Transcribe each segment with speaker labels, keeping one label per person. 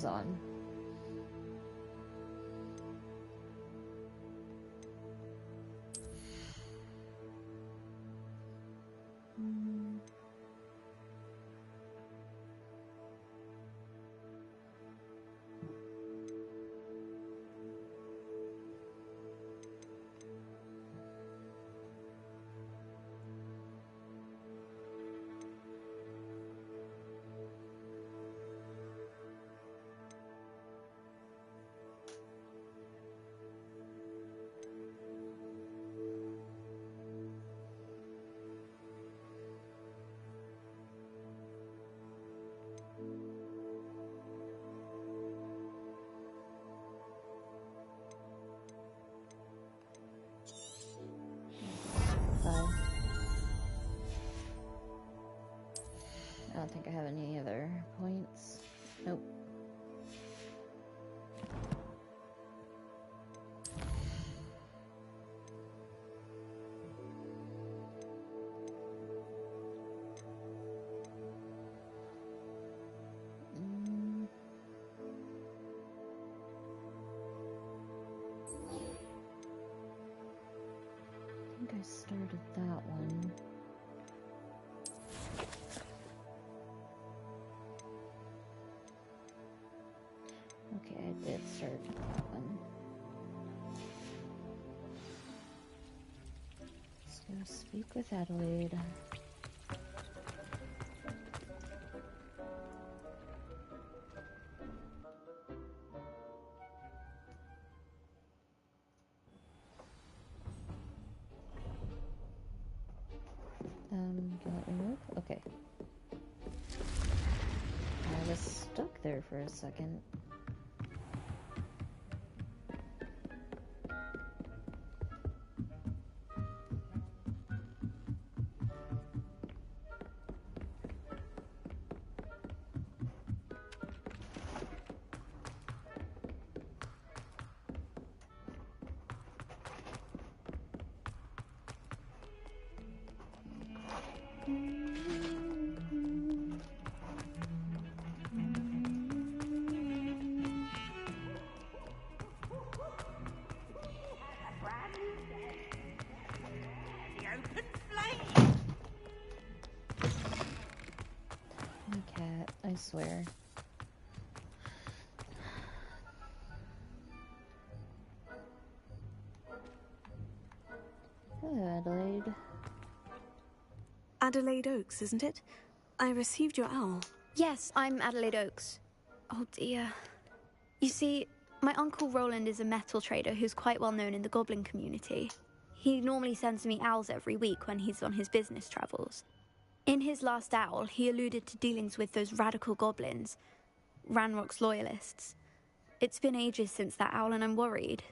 Speaker 1: on. I don't think I have any other points. Nope. I think I started that one. Okay, I did start that one. Let's go speak with Adelaide. Can I remove? Okay. I was stuck there for a second. Cat, I swear. Hello, Adelaide.
Speaker 2: Adelaide Oaks, isn't it? I received your owl.
Speaker 3: Yes, I'm Adelaide Oaks. Oh dear. You see, my Uncle Roland is a metal trader who's quite well known in the goblin community. He normally sends me owls every week when he's on his business travels. In his last owl, he alluded to dealings with those radical goblins, Ranrock's loyalists. It's been ages since that owl and I'm worried.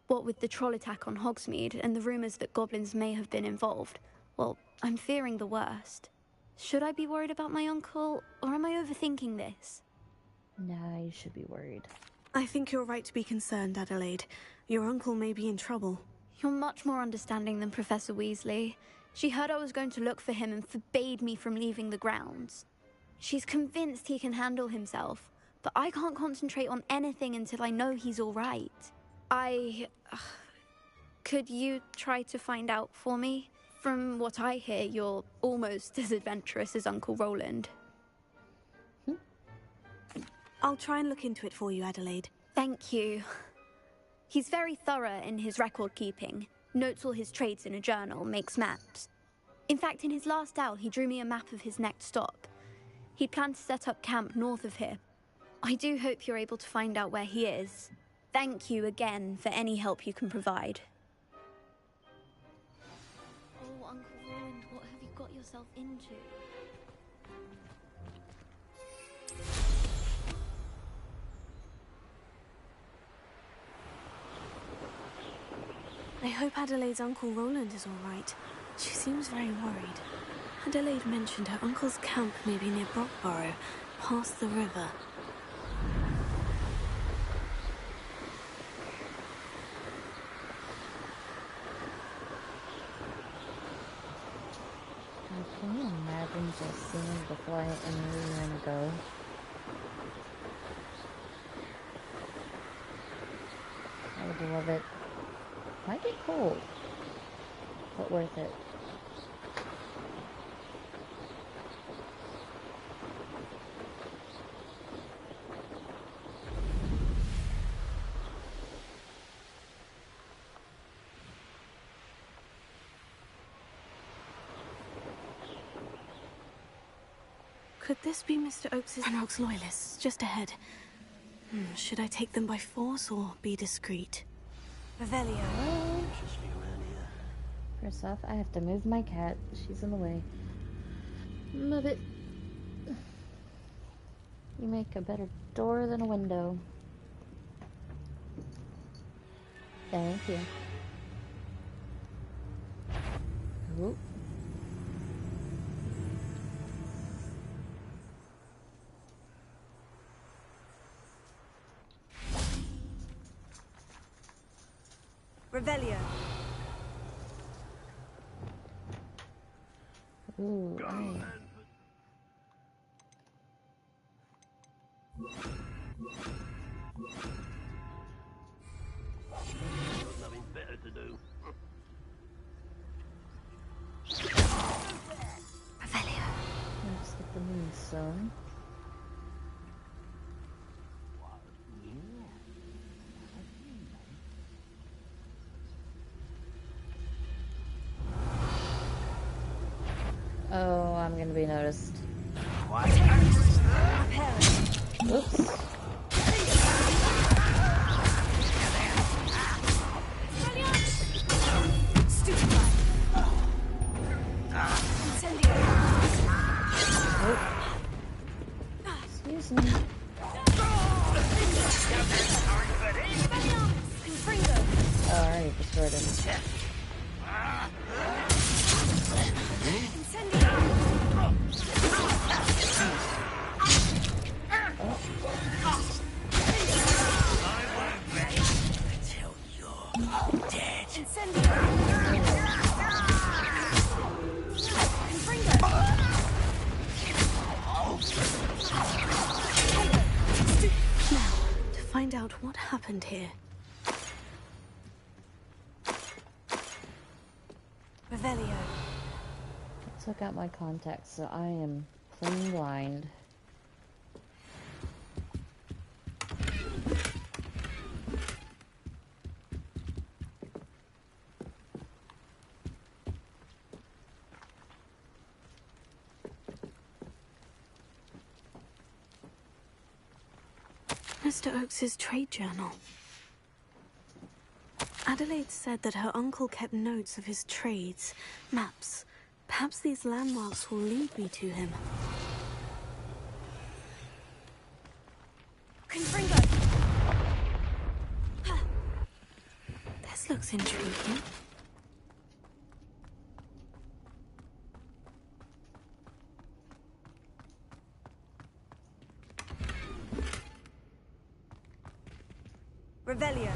Speaker 3: What with the troll attack on Hogsmeade and the rumours that goblins may have been involved, well, I'm fearing the worst. Should I be worried about my uncle, or am I overthinking this?
Speaker 1: Nah, you should be worried.
Speaker 2: I think you're right to be concerned, Adelaide. Your uncle may be in trouble.
Speaker 3: You're much more understanding than Professor Weasley. She heard I was going to look for him and forbade me from leaving the grounds. She's convinced he can handle himself, but I can't concentrate on anything until I know he's all right. Could you try to find out for me? From what I hear, you're almost as adventurous as Uncle Roland.
Speaker 2: I'll try and look into it for you, Adelaide.
Speaker 3: Thank you. He's very thorough in his record keeping. Notes all his trades in a journal, makes maps. In fact, in his last owl, he drew me a map of his next stop. He'd planned to set up camp north of here. I do hope you're able to find out where he is. Thank you again for any help you can provide. Oh, Uncle Roland, what have you got yourself into?
Speaker 2: I hope Adelaide's Uncle Roland is all right. She seems very worried. Adelaide mentioned her uncle's camp may be near Brockborough, past the river.
Speaker 1: Can you imagine just seeing the flight and where you're gonna go? of it. Might be cold, but worth it.
Speaker 2: Could this be Mr. Oakes's and Rock's loyalists just ahead? Should I take them by force or be discreet? Revelio.
Speaker 1: First off, I have to move my cat. She's in the way. Move it. You make a better door than a window. Thank you. Ooh.
Speaker 2: Revelio.
Speaker 1: Ooh, aye.
Speaker 4: Nothing better to do.
Speaker 2: Revelio.
Speaker 1: I'll just get the moonstone. Oh, I'm gonna be noticed. Oops. Excuse me. Oh, I already destroyed him.
Speaker 2: Find out what happened here. Revelio.
Speaker 1: I took out my contacts, so I am plain blind.
Speaker 2: Mr. Oakes's trade journal. Adelaide said that her uncle kept notes of his trades, maps. Perhaps these landmarks will lead me to him. Confringo! This looks intriguing. Revelio.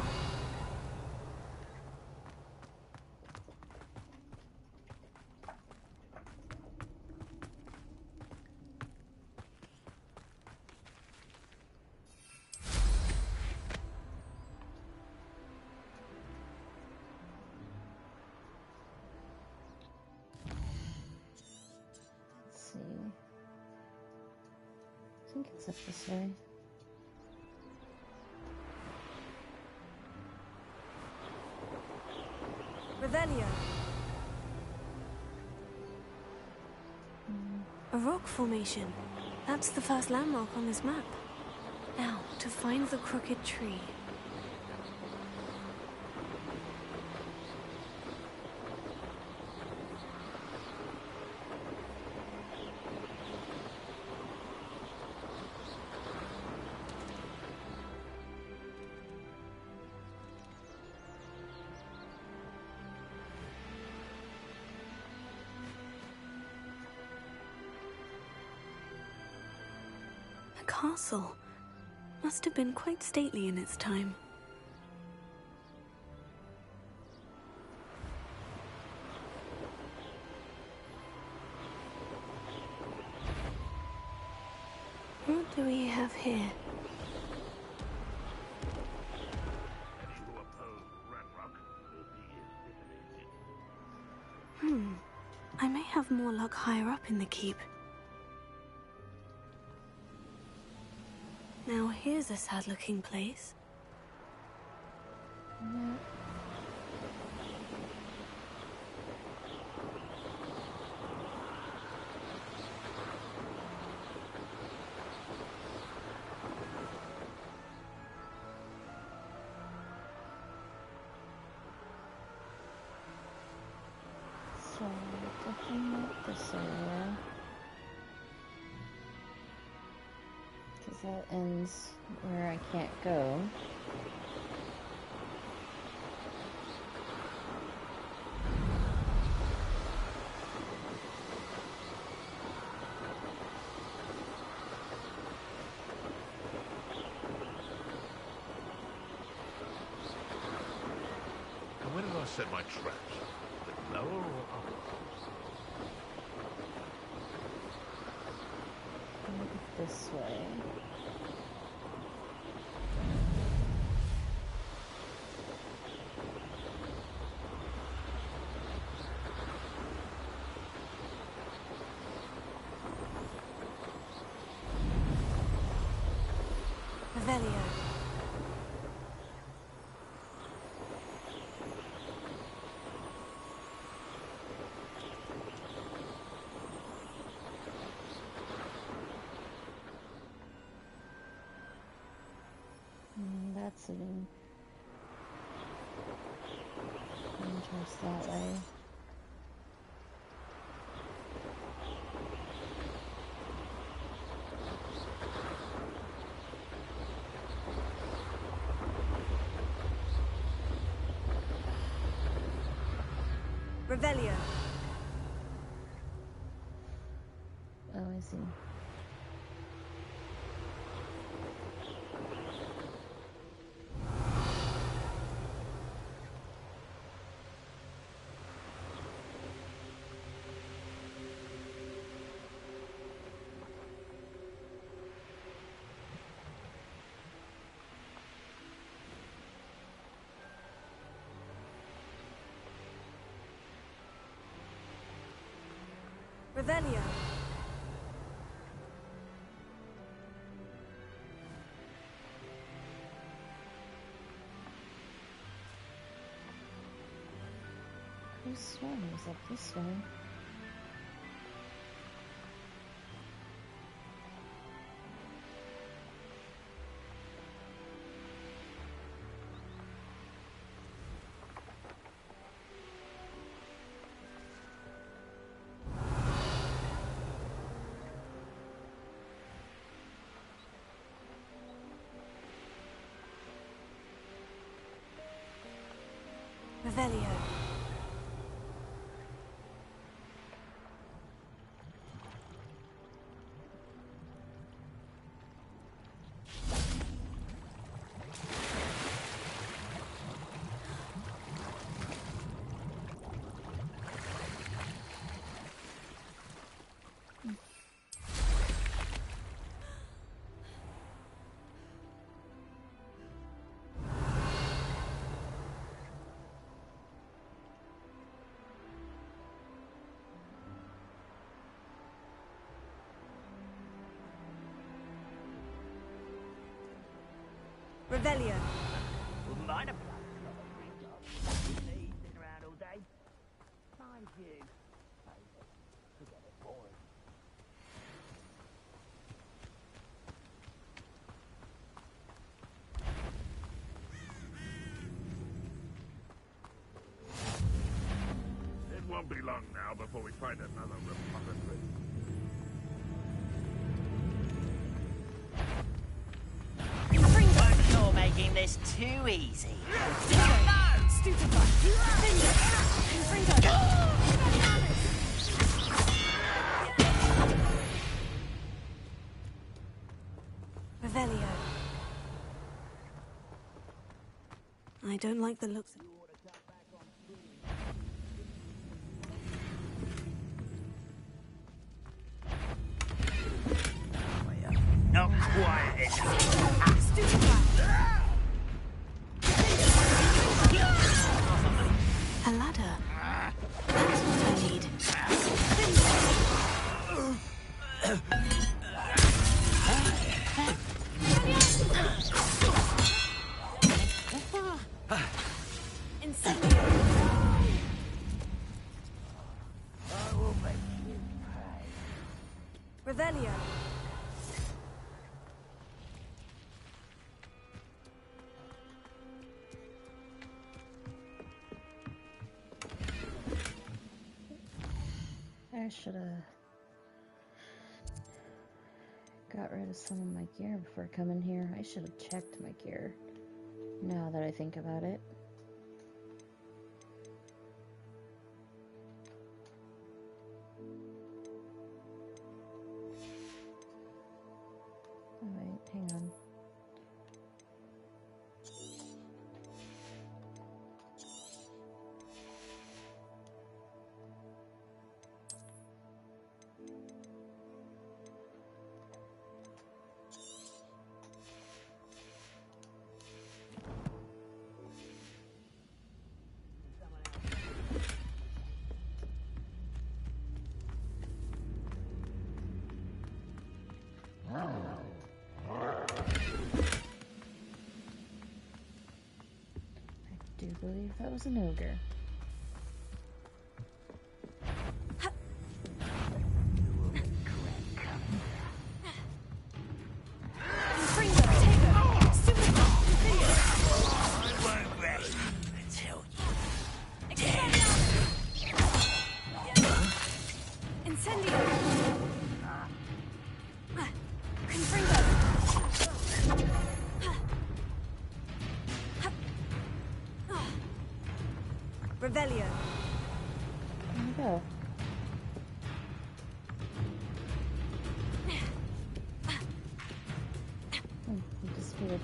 Speaker 1: Let's see. I think it's up this way.
Speaker 2: Revelio. A rock formation. That's the first landmark on this map. Now, to find the crooked tree. Castle. Must have been quite stately in its time. What do we have here?
Speaker 4: Heading to a pole.
Speaker 2: I may have more luck higher up in the keep. Now here's a sad-looking place.
Speaker 1: Yeah. So, definitely not this area. Because that ends where I can't go.
Speaker 5: And where did I set my traps? The lower or upper?
Speaker 1: This way.
Speaker 2: Revelio.
Speaker 1: That's an entrance that way.
Speaker 2: Revelio.
Speaker 1: Oh, I see.
Speaker 2: Revelio.
Speaker 1: Whose swan was up this way?
Speaker 2: Revelio. Revelio.
Speaker 4: Wouldn't mind a blood clot of green dog. Sitting around all day. Mind you. Forget it, boy.
Speaker 5: It won't be long now before we find another repository.
Speaker 4: You're making this too easy.
Speaker 2: Revelio. I don't like the looks of...
Speaker 4: Not quiet.
Speaker 2: A ladder. That's what I Incendio!
Speaker 4: I will make you pay.
Speaker 2: Revelio!
Speaker 1: I should have got rid of some of my gear before coming here. I should have checked my gear, now that I think about it. Oh wait, hang on. I do believe that was an ogre.
Speaker 2: Revelio.
Speaker 1: There we go. Oh, he disappeared.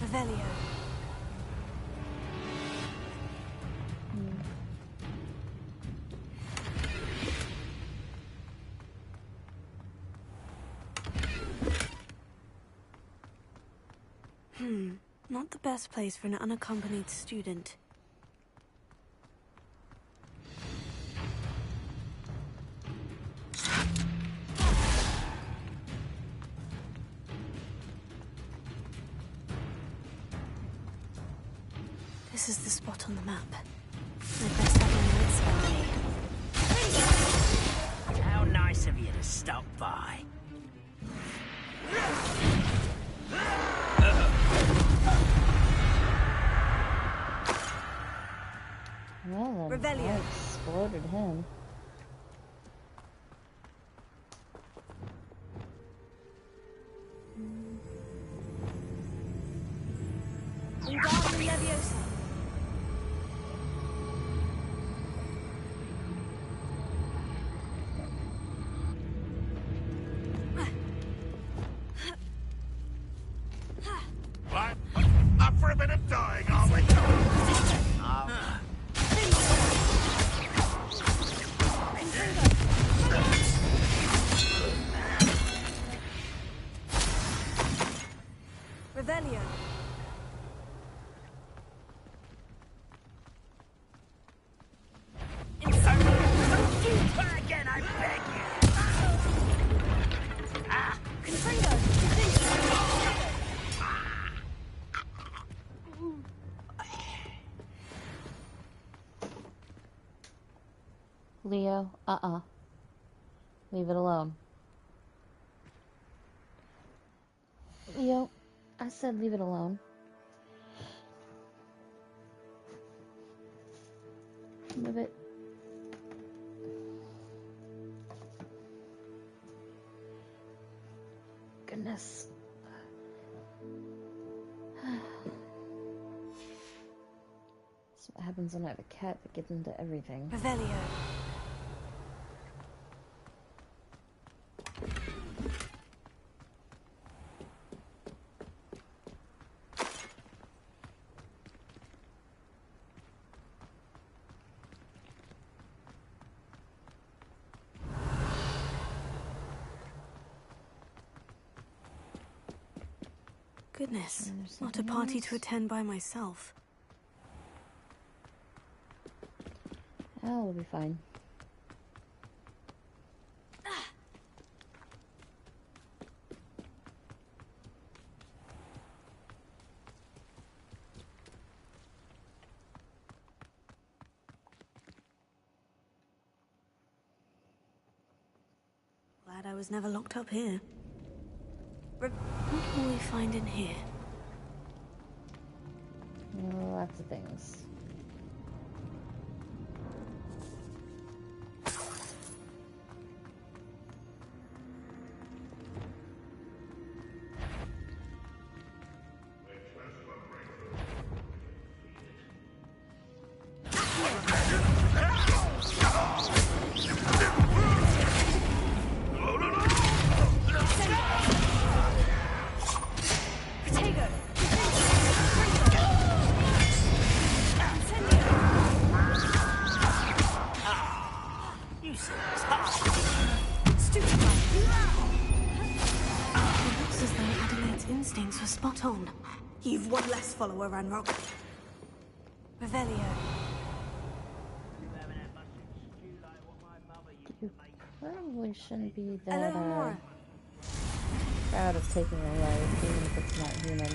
Speaker 2: Revelio. Not the best place for an unaccompanied student. This is the spot on the map. I'd best have a minute spare.
Speaker 4: How nice of you to stop by.
Speaker 1: Well then,
Speaker 2: Revelio.
Speaker 1: I exploded him.
Speaker 2: Wingardium Leviosa.
Speaker 5: What? Up for a bit of dying, are we?
Speaker 2: Revelio.
Speaker 4: Don't do that again, I beg you! Ah!
Speaker 1: Leo, leave it alone. Leo, I said leave it alone. Move it. Goodness. That's what happens when I have a cat that gets into everything.
Speaker 2: Revelio. Goodness, not a party to attend by myself.
Speaker 1: Oh, we'll be fine.
Speaker 2: Glad I was never locked up here. What will we find in here?
Speaker 1: Lots of things.
Speaker 2: Spot on. You've one less follower, Ranrock. Revelio.
Speaker 4: You haven't had much stew like what my mother used
Speaker 1: You
Speaker 4: to make.
Speaker 1: probably shouldn't be that
Speaker 2: Eleonora.
Speaker 1: proud of taking a life, even if it's not human.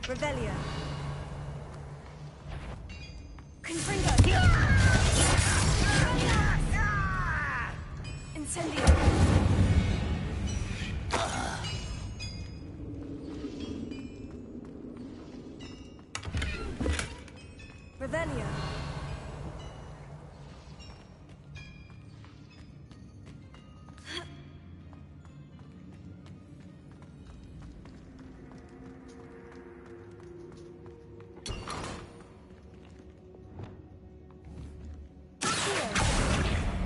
Speaker 2: Revelio. Confringo. Incendio. Revelio.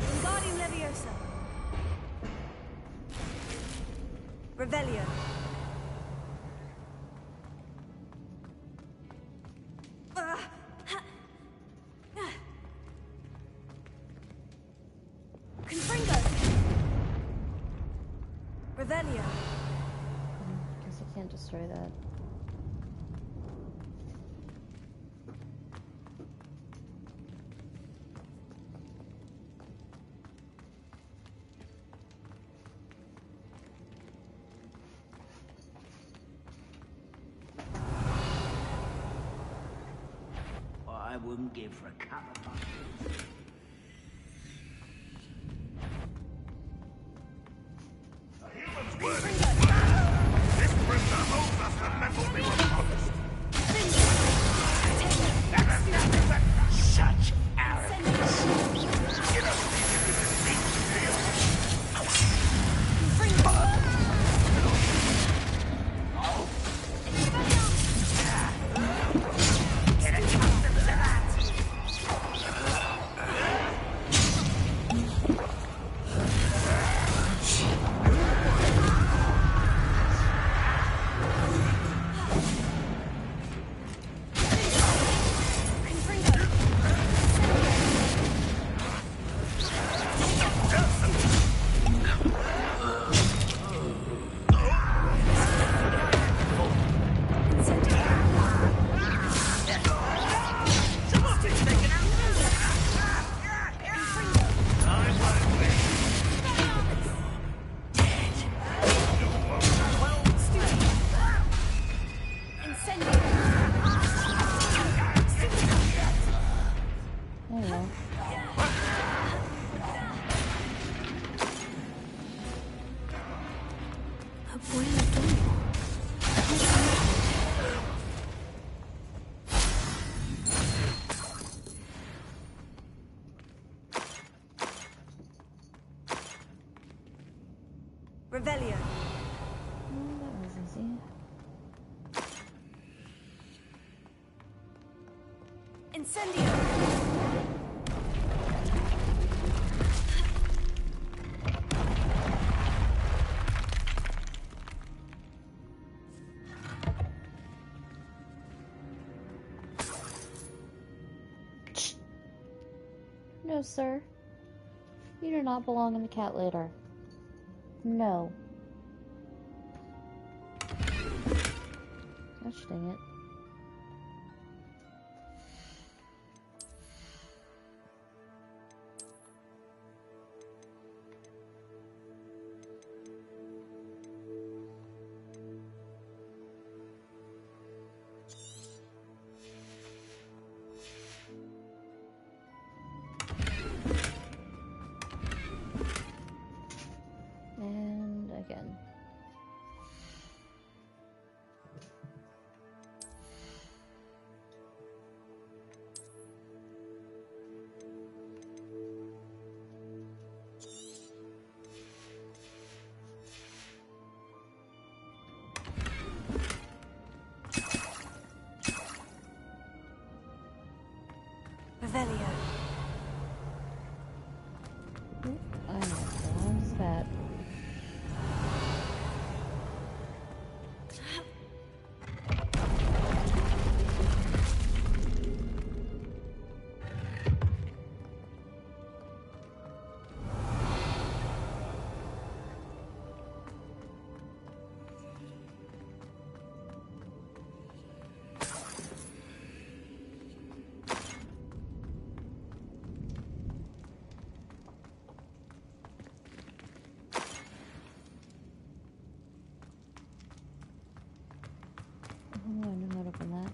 Speaker 2: Wingardium Leviosa. Revelio. Confringo. Revelio.
Speaker 1: Guess I can't destroy that.
Speaker 4: What I wouldn't give for a cup of mutton.
Speaker 5: This prisoner holds us the metal we were promised. Such arrogance. You don't think you can beat me, do you? Get accustomed to that.
Speaker 1: Oh well.
Speaker 2: Abuelo Domo. Revelio.
Speaker 1: That was easy.
Speaker 2: Incendio.
Speaker 1: No, sir. You do not belong in the cat litter. No. Gosh dang it. open that.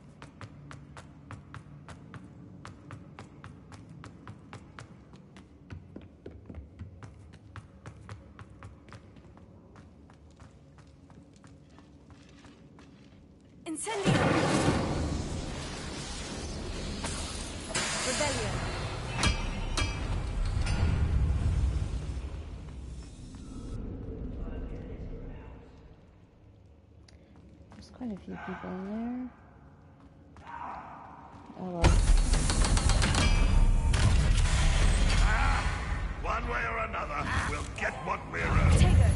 Speaker 2: Incendio! Rebellion!
Speaker 1: There's quite a few people in there. Oh well.
Speaker 5: One way or another, we'll get what we're owed.
Speaker 2: Take it!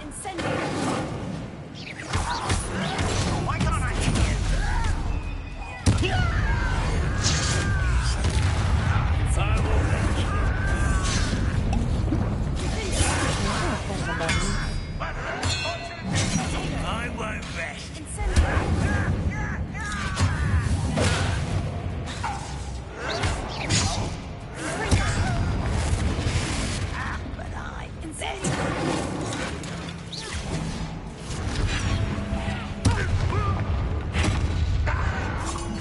Speaker 2: Incendio!
Speaker 4: Why can't I hit you? I won't rest. But I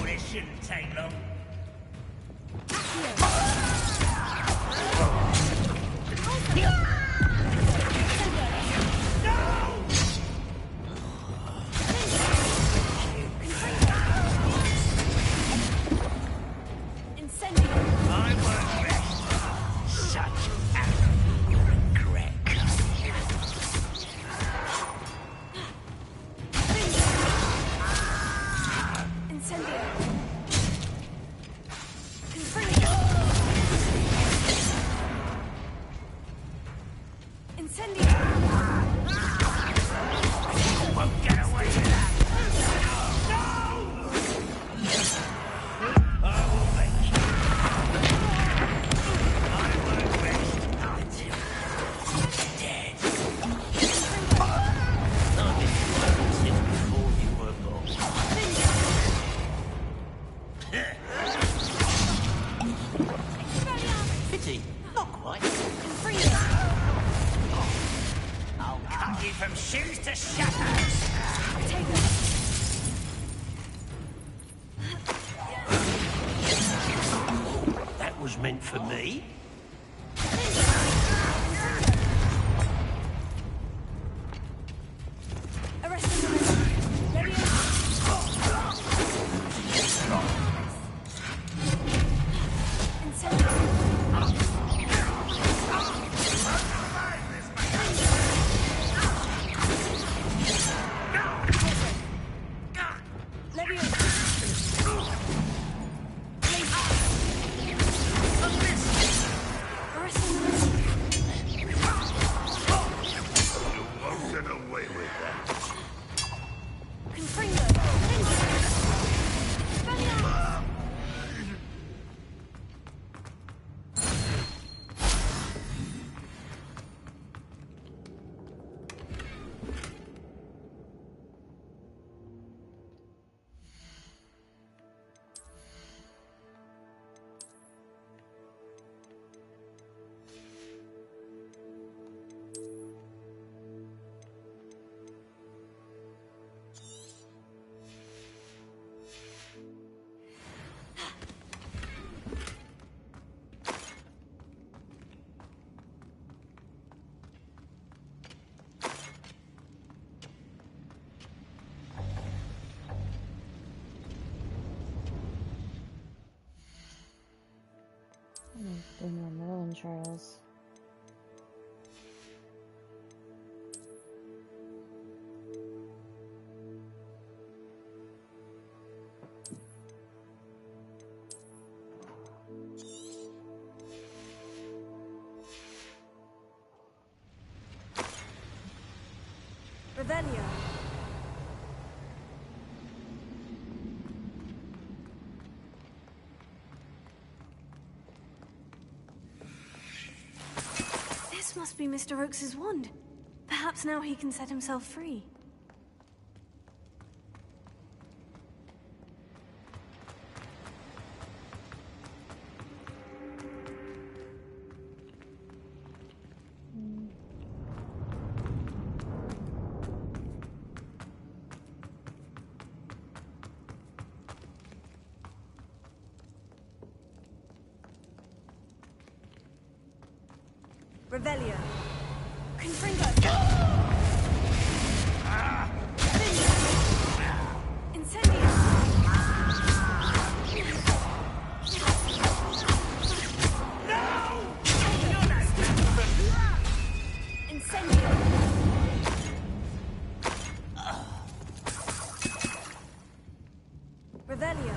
Speaker 4: this shouldn't take long. I won't rest. Such regret. Won't get away with that. I will make you. I won't rest until you're dead. I've been working since before you were born. Pity, not quite. I'll cut you from shoes to shadows. That was meant for me. You won't get away with that.
Speaker 1: Do more Merlin trials.
Speaker 2: Revelio. This must be Mr. Oakes's wand. Perhaps now he can set himself free. Revelio. Confringo. Incendio. Incendio. Revelio.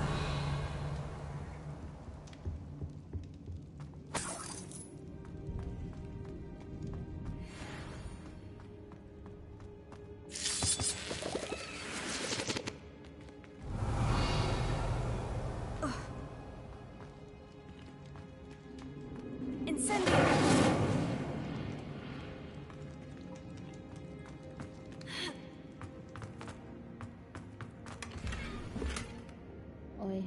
Speaker 2: Incendio.
Speaker 1: Oi.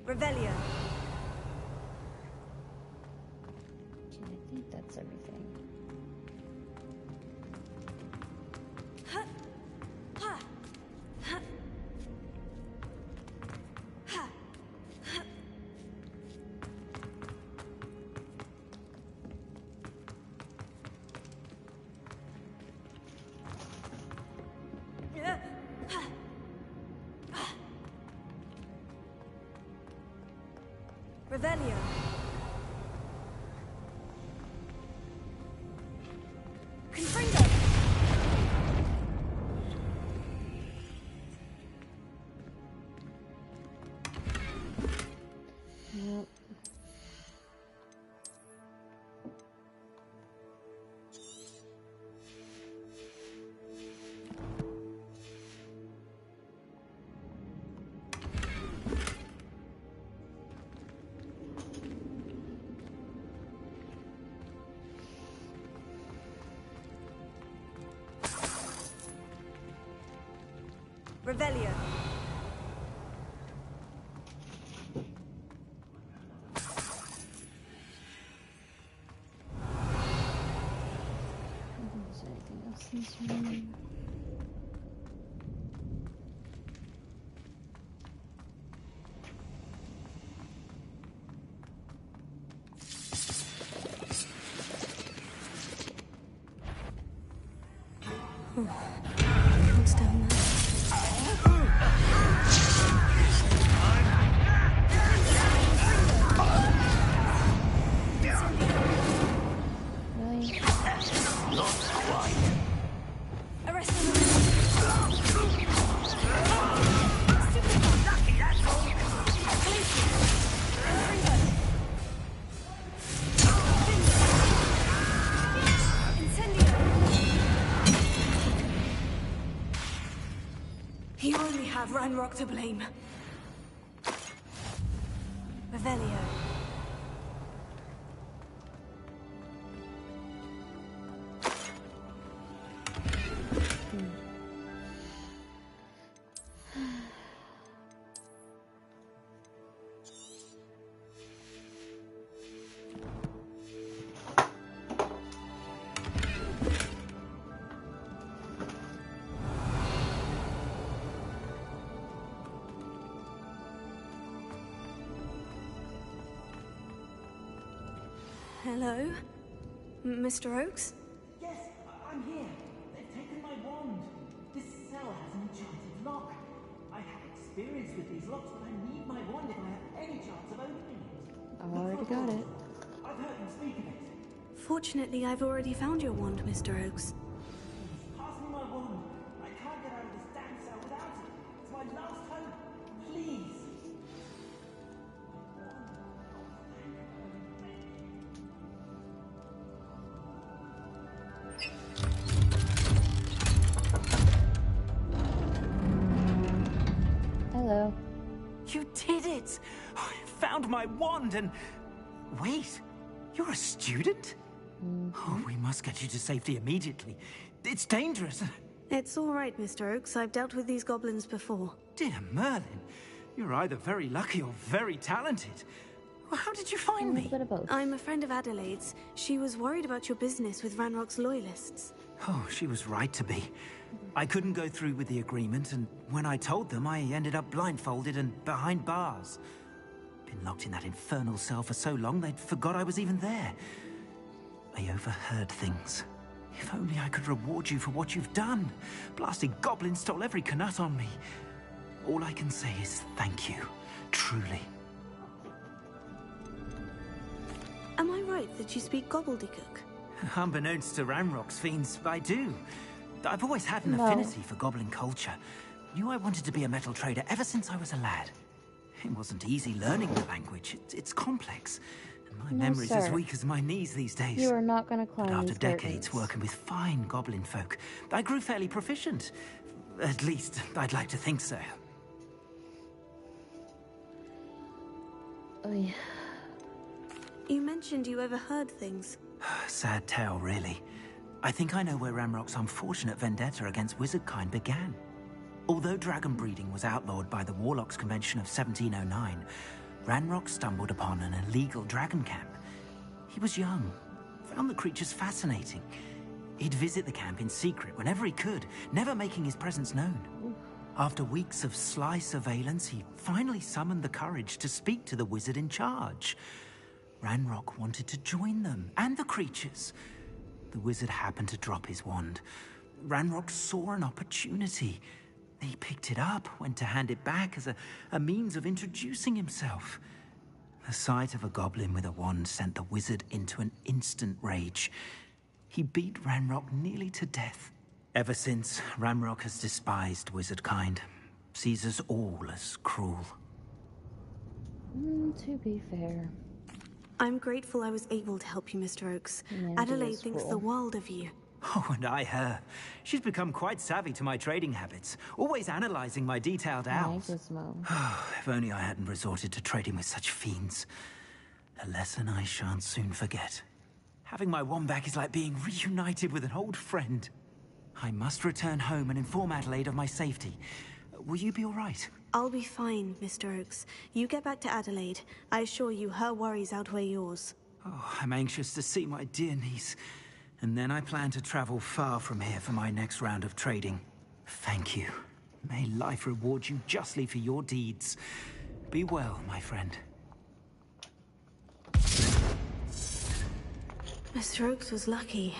Speaker 2: Revelio.
Speaker 1: Okay, I think that's everything.
Speaker 2: Revelio. Confringo.
Speaker 1: Yep.
Speaker 2: Revelio.
Speaker 1: I don't think there's anything else in this room.
Speaker 2: What's down there?
Speaker 1: Really?
Speaker 5: Not quite.
Speaker 2: Arrest him.
Speaker 5: Lucky, that's all.
Speaker 2: You only have Ranrock to blame. Revelio. Hello? Mr. Oakes?
Speaker 6: Yes, I'm here. They've taken my wand. This cell has an enchanted lock. I have experience with these locks, but I need my wand if I have any chance of opening it.
Speaker 1: I've already got it.
Speaker 6: I've heard them speak of it.
Speaker 2: Fortunately, I've already found your wand, Mr. Oakes.
Speaker 6: Please, pass me my wand. I can't get out of this damn cell without it. It's my last hope. Please.
Speaker 1: Hello.
Speaker 6: You did it! I found my wand and... Wait, you're a student? Oh, we must get you to safety immediately. It's dangerous.
Speaker 2: It's all right, Mr. Oakes. I've dealt with these goblins before.
Speaker 6: Dear Merlin, you're either very lucky or very talented. Well, how did you find
Speaker 1: A
Speaker 6: me?
Speaker 1: little bit of both.
Speaker 2: I'm a friend of Adelaide's. She was worried about your business with Ranrock's loyalists.
Speaker 6: Oh, she was right to be. I couldn't go through with the agreement, and when I told them, I ended up blindfolded and behind bars. Been locked in that infernal cell for so long, they'd forgot I was even there. I overheard things. If only I could reward you for what you've done. Blasted goblins stole every Knut on me. All I can say is thank you. Truly.
Speaker 2: Am I right that you speak gobbledygook?
Speaker 6: Unbeknownst to Ranrock's fiends, I do. I've always had an affinity for goblin culture. Knew I wanted to be a metal trader ever since I was a lad. It wasn't easy learning the language. It's complex. And my memory's as weak as my knees these days.
Speaker 1: You are not going to climb
Speaker 6: But after
Speaker 1: these
Speaker 6: decades
Speaker 1: curtains.
Speaker 6: working with fine goblin folk, I grew fairly proficient. At least, I'd like to think so.
Speaker 1: Oy.
Speaker 2: You mentioned you overheard things.
Speaker 6: Sad tale, really. I think I know where Ramrock's unfortunate vendetta against wizardkind began. Although dragon breeding was outlawed by the Warlocks Convention of 1709, Ranrock stumbled upon an illegal dragon camp. He was young, found the creatures fascinating. He'd visit the camp in secret whenever he could, never making his presence known. After weeks of sly surveillance, he finally summoned the courage to speak to the wizard in charge. Ranrock wanted to join them, and the creatures. The wizard happened to drop his wand. Ranrock saw an opportunity. He picked it up, went to hand it back as a means of introducing himself. The sight of a goblin with a wand sent the wizard into an instant rage. He beat Ranrock nearly to death. Ever since, Ranrock has despised wizardkind, sees us all as cruel.
Speaker 1: To be fair.
Speaker 2: I'm grateful I was able to help you, Mr. Oakes.
Speaker 1: Humanity
Speaker 2: Adelaide
Speaker 1: is
Speaker 2: thinks
Speaker 1: cruel.
Speaker 2: the world of you.
Speaker 6: Oh, and I her. She's become quite savvy to my trading habits, always analyzing my detailed
Speaker 1: My
Speaker 6: owls.
Speaker 1: Gizmo.
Speaker 6: If only I hadn't resorted to trading with such fiends. A lesson I shan't soon forget. Having my wand back is like being reunited with an old friend. I must return home and inform Adelaide of my safety. Will you be all right?
Speaker 2: I'll be fine, Mr. Oakes. You get back to Adelaide. I assure you her worries outweigh yours.
Speaker 6: Oh, I'm anxious to see my dear niece. And then I plan to travel far from here for my next round of trading. Thank you. May life reward you justly for your deeds. Be well, my friend.
Speaker 2: Mr. Oakes was lucky.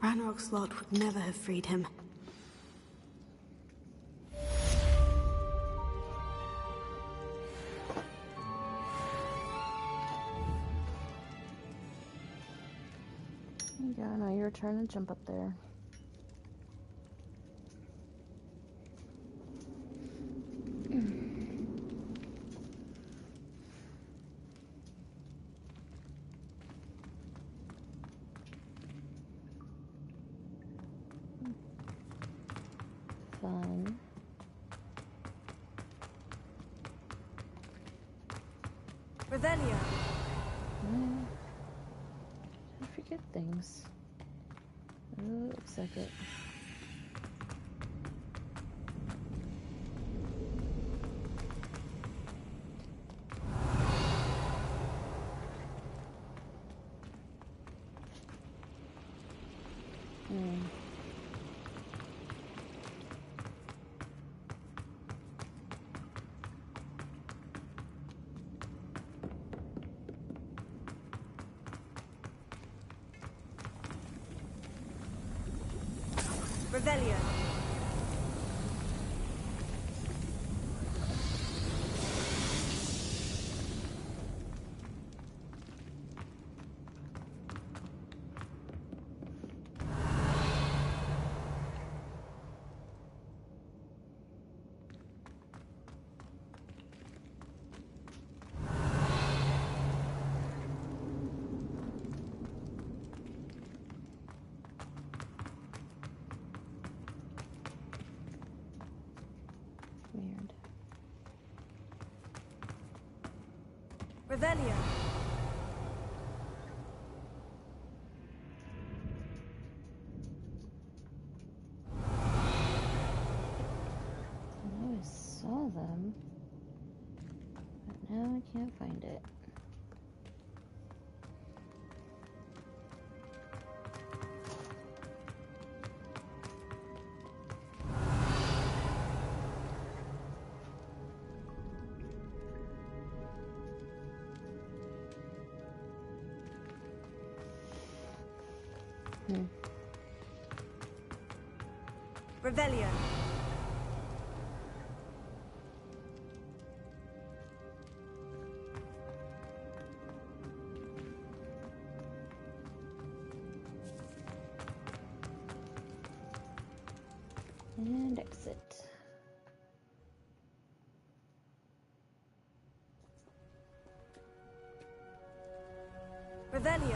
Speaker 2: Ranrock's lot would never have freed him.
Speaker 1: Yeah, no, you're trying to jump up there. Fun.
Speaker 2: Revelio!
Speaker 1: I forget things. Oh, looks like it.
Speaker 2: Revelio!
Speaker 1: Weird.
Speaker 2: Revelio!
Speaker 1: I always saw them, but now I can't find it.
Speaker 2: Revelio.
Speaker 1: And exit.
Speaker 2: Revelio.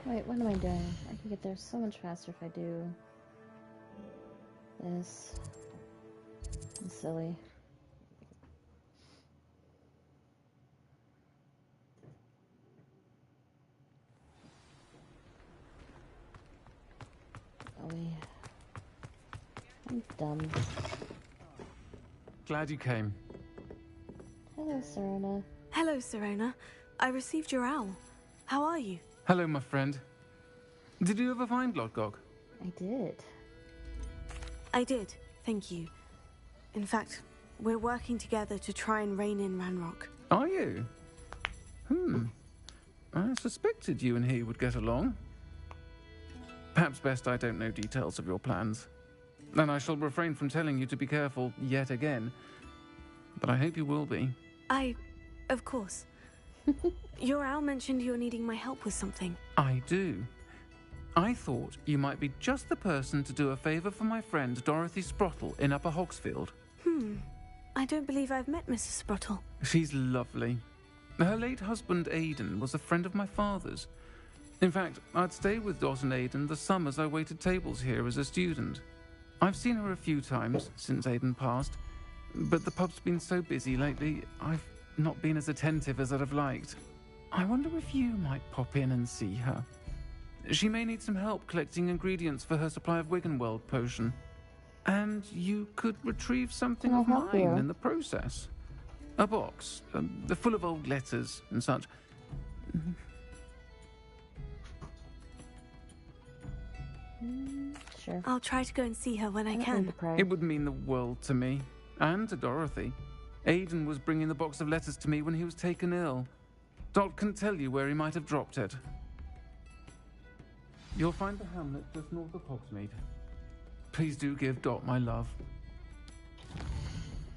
Speaker 1: Wait, what am I doing? I can get there so much faster if I do this. It's silly. Golly. I'm dumb.
Speaker 7: Glad you came.
Speaker 1: Hello, Serena.
Speaker 2: Hello, Serena. I received your owl. How are you?
Speaker 7: Hello, my friend. Did you ever find Lodgok?
Speaker 1: I did.
Speaker 2: I did, thank you. In fact, we're working together to try and rein in Ranrock.
Speaker 7: Are you? I suspected you and he would get along. Perhaps best I don't know details of your plans. And I shall refrain from telling you to be careful yet again. But I hope you will be.
Speaker 2: Of course. Your owl mentioned you're needing my help with something.
Speaker 7: I do. I thought you might be just the person to do a favour for my friend Dorothy Sprottle in Upper Hogsfield.
Speaker 2: I don't believe I've met Mrs. Sprottle.
Speaker 7: She's lovely. Her late husband Aidan was a friend of my father's. In fact, I'd stay with Dot and Aidan the summers I waited tables here as a student. I've seen her a few times since Aidan passed, but the pub's been so busy lately, I've not been as attentive as I'd have liked. I wonder if you might pop in and see her. She may need some help collecting ingredients for her supply of Wiggenweld potion. And you could retrieve something
Speaker 1: Can I
Speaker 7: of
Speaker 1: help
Speaker 7: mine
Speaker 1: you?
Speaker 7: in the process. A box, full of old letters and such.
Speaker 1: Sure.
Speaker 2: I'll try to go and see her when I
Speaker 1: don't need
Speaker 2: can.
Speaker 1: to pray.
Speaker 7: It would mean the world to me, and to Dorothy. Aidan was bringing the box of letters to me when he was taken ill. Dot can tell you where he might have dropped it. You'll find the hamlet just north of Hogsmeade. Please do give Dot my love.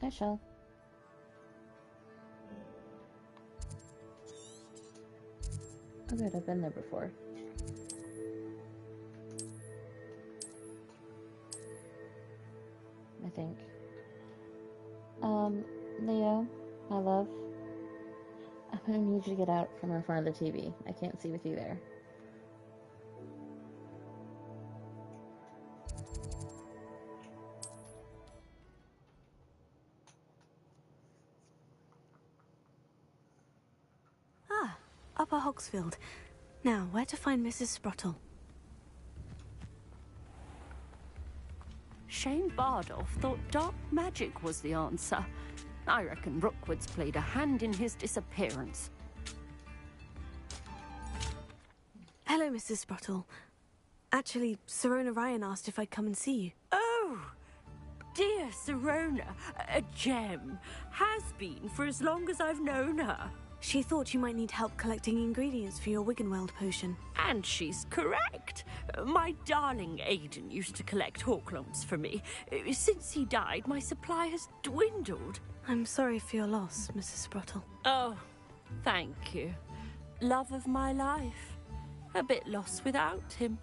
Speaker 1: I shall. Oh good, I've been there before. I think. Leo, my love. I'm gonna need you to get out from in front of the TV. I can't see with you there.
Speaker 2: Upper Hogsfield. Now, where to find Mrs. Sprottle?
Speaker 8: Shane Bardolph thought dark magic was the answer. I reckon Rookwood's played a hand in his disappearance.
Speaker 2: Hello, Mrs. Sprottle. Actually, Serona Ryan asked if I'd come and see you.
Speaker 8: Oh, dear Serona, a gem. Has been for as long as I've known her.
Speaker 2: She thought you might need help collecting ingredients for your Wiggenweld potion.
Speaker 8: And she's correct. My darling Aidan used to collect hawklumps for me. Since he died, my supply has dwindled.
Speaker 2: I'm sorry for your loss, Mrs. Sprottle.
Speaker 8: Oh, thank you. Love of my life. A bit lost without him.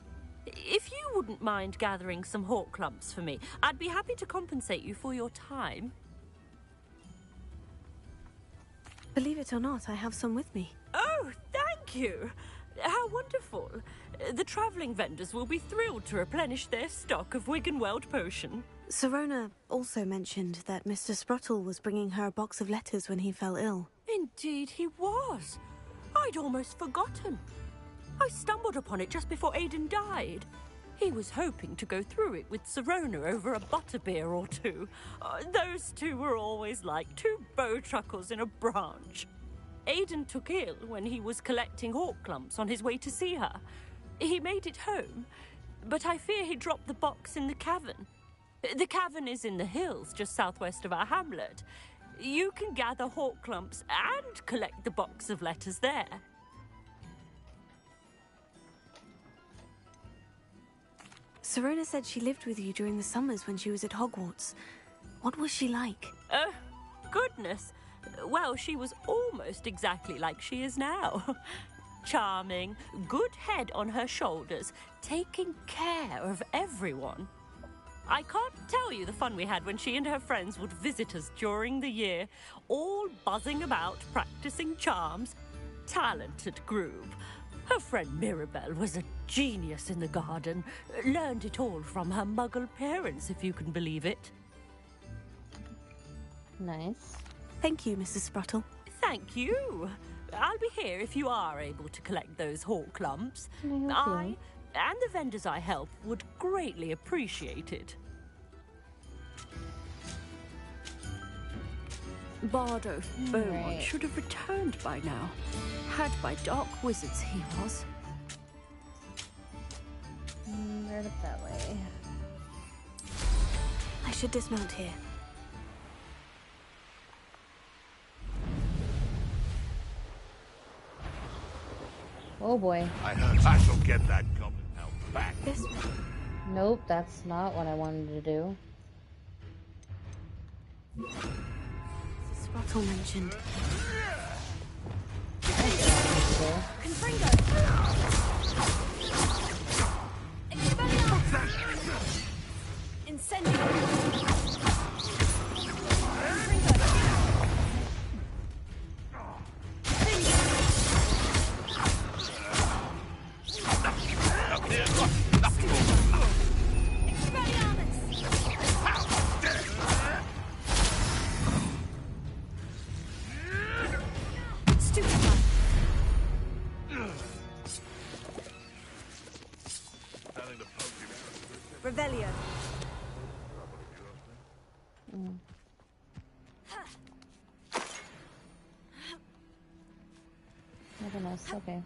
Speaker 8: If you wouldn't mind gathering some hawk lumps for me, I'd be happy to compensate you for your time.
Speaker 2: Believe it or not, I have some with me.
Speaker 8: Oh, thank you! How wonderful. The travelling vendors will be thrilled to replenish their stock of Wiggenweld potion.
Speaker 2: Sirona also mentioned that Mr. Sprottle was bringing her a box of letters when he fell ill.
Speaker 8: Indeed he was. I'd almost forgotten. I stumbled upon it just before Aidan died. He was hoping to go through it with Sirona over a butterbeer or two. Those two were always like two bowtruckles in a branch. Aidan took ill when he was collecting hawk lumps on his way to see her. He made it home, but I fear he dropped the box in the cavern. The cavern is in the hills just southwest of our hamlet. You can gather hawk lumps and collect the box of letters there.
Speaker 2: Sirona said she lived with you during the summers when she was at Hogwarts. What was she like?
Speaker 8: Oh, goodness. Well, she was almost exactly like she is now. Charming, good head on her shoulders, taking care of everyone. I can't tell you the fun we had when she and her friends would visit us during the year, all buzzing about, practicing charms. Talented group. Her friend Mirabelle was a genius in the garden. Learned it all from her muggle parents, if you can believe it.
Speaker 1: Nice.
Speaker 2: Thank you, Mrs. Sprottle.
Speaker 8: Thank you. I'll be here if you are able to collect those hawk lumps.
Speaker 1: Can I help you?
Speaker 8: And the vendors I help would greatly appreciate it. Bardo Beaumont
Speaker 1: Right.
Speaker 8: should have returned by now. Had by dark wizards he was.
Speaker 1: Right up that way.
Speaker 2: I should dismount here.
Speaker 1: Oh boy.
Speaker 5: I heard I shall get that goblin now back.
Speaker 2: This way.
Speaker 1: Nope, that's not what I wanted to do.
Speaker 2: Mrs. Sprottle mentioned.
Speaker 9: Revelio.
Speaker 1: Nothing else. Okay.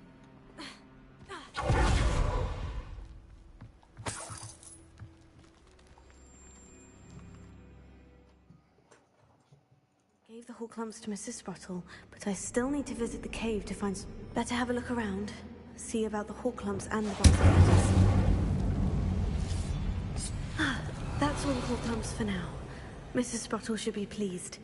Speaker 2: Gave the hawk lumps to Mrs. Sprottle, but I still need to visit the cave to find. Better have a look around. See about the hawk lumps and the box of letters. That's all the hawk lumps for now. Mrs. Sprottle should be pleased.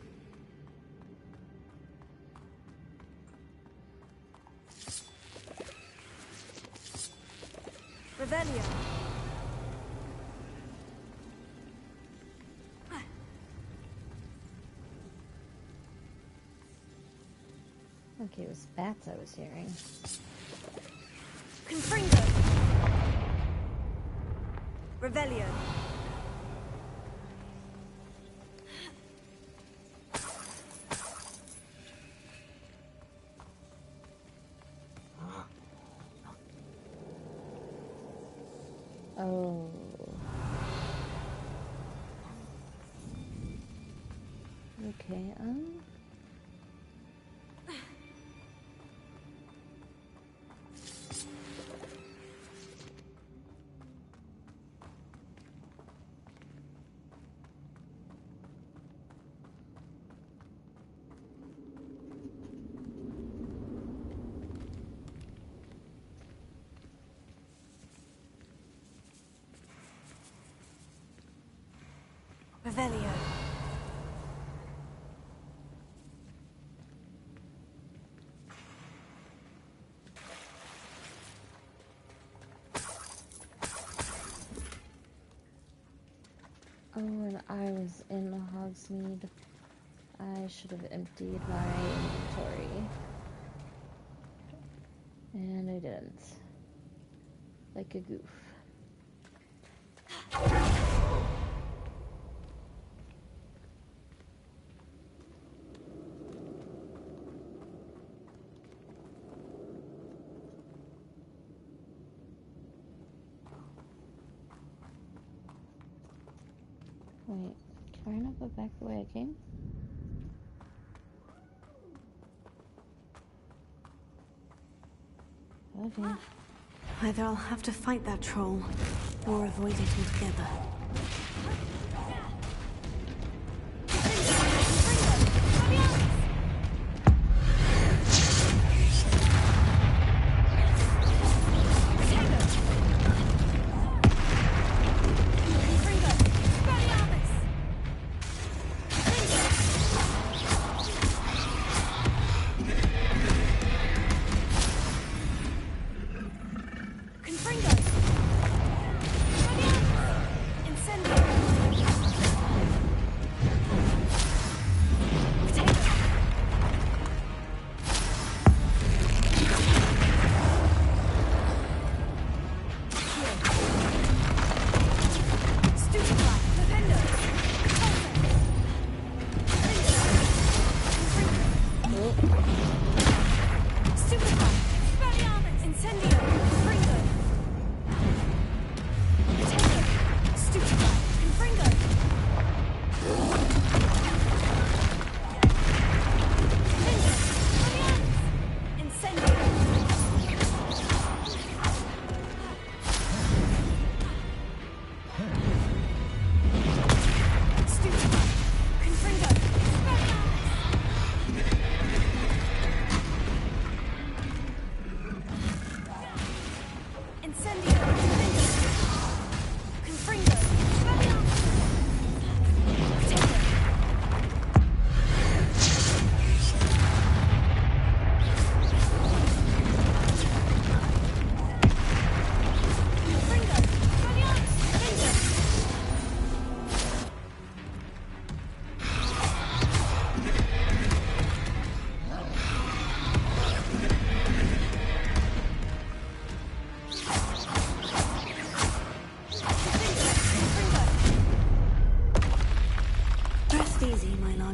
Speaker 9: Revelio.
Speaker 1: Okay, it was bats I was hearing.
Speaker 9: Confringo. Revelio.
Speaker 1: Oh. Okay,
Speaker 9: Revelio.
Speaker 1: Oh, and I was in Hogsmeade. I should have emptied my inventory. And I didn't. Like a goof. Wait, can I not go back the way I came? Okay.
Speaker 2: Either I'll have to fight that troll, or avoid it altogether.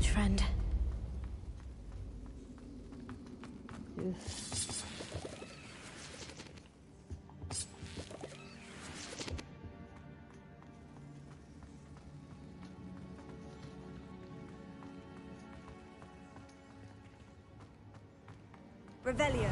Speaker 2: Friend.
Speaker 9: Revelio.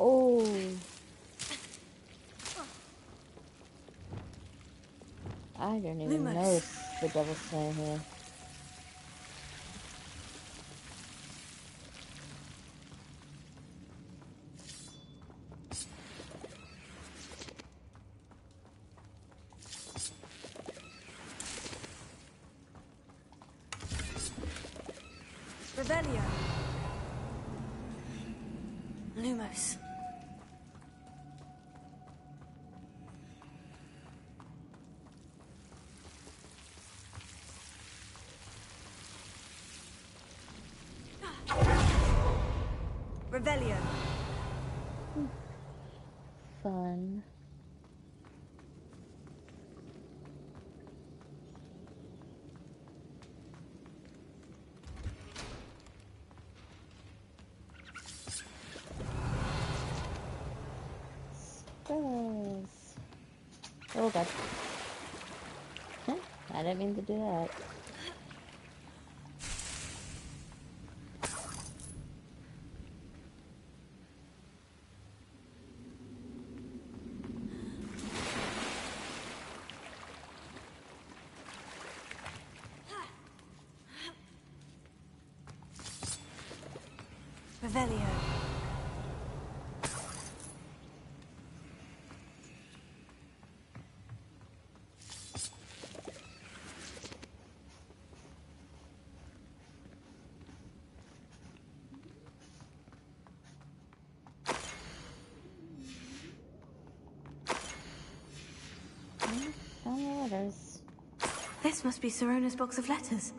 Speaker 1: Oh. I didn't even notice the double slam here.
Speaker 9: Revelio.
Speaker 2: Lumos.
Speaker 9: Revelio.
Speaker 1: Fun. Spells. Oh god. I didn't mean to do that.
Speaker 9: Revelio.
Speaker 1: Found the letters.
Speaker 2: This must be Sirona's box of letters.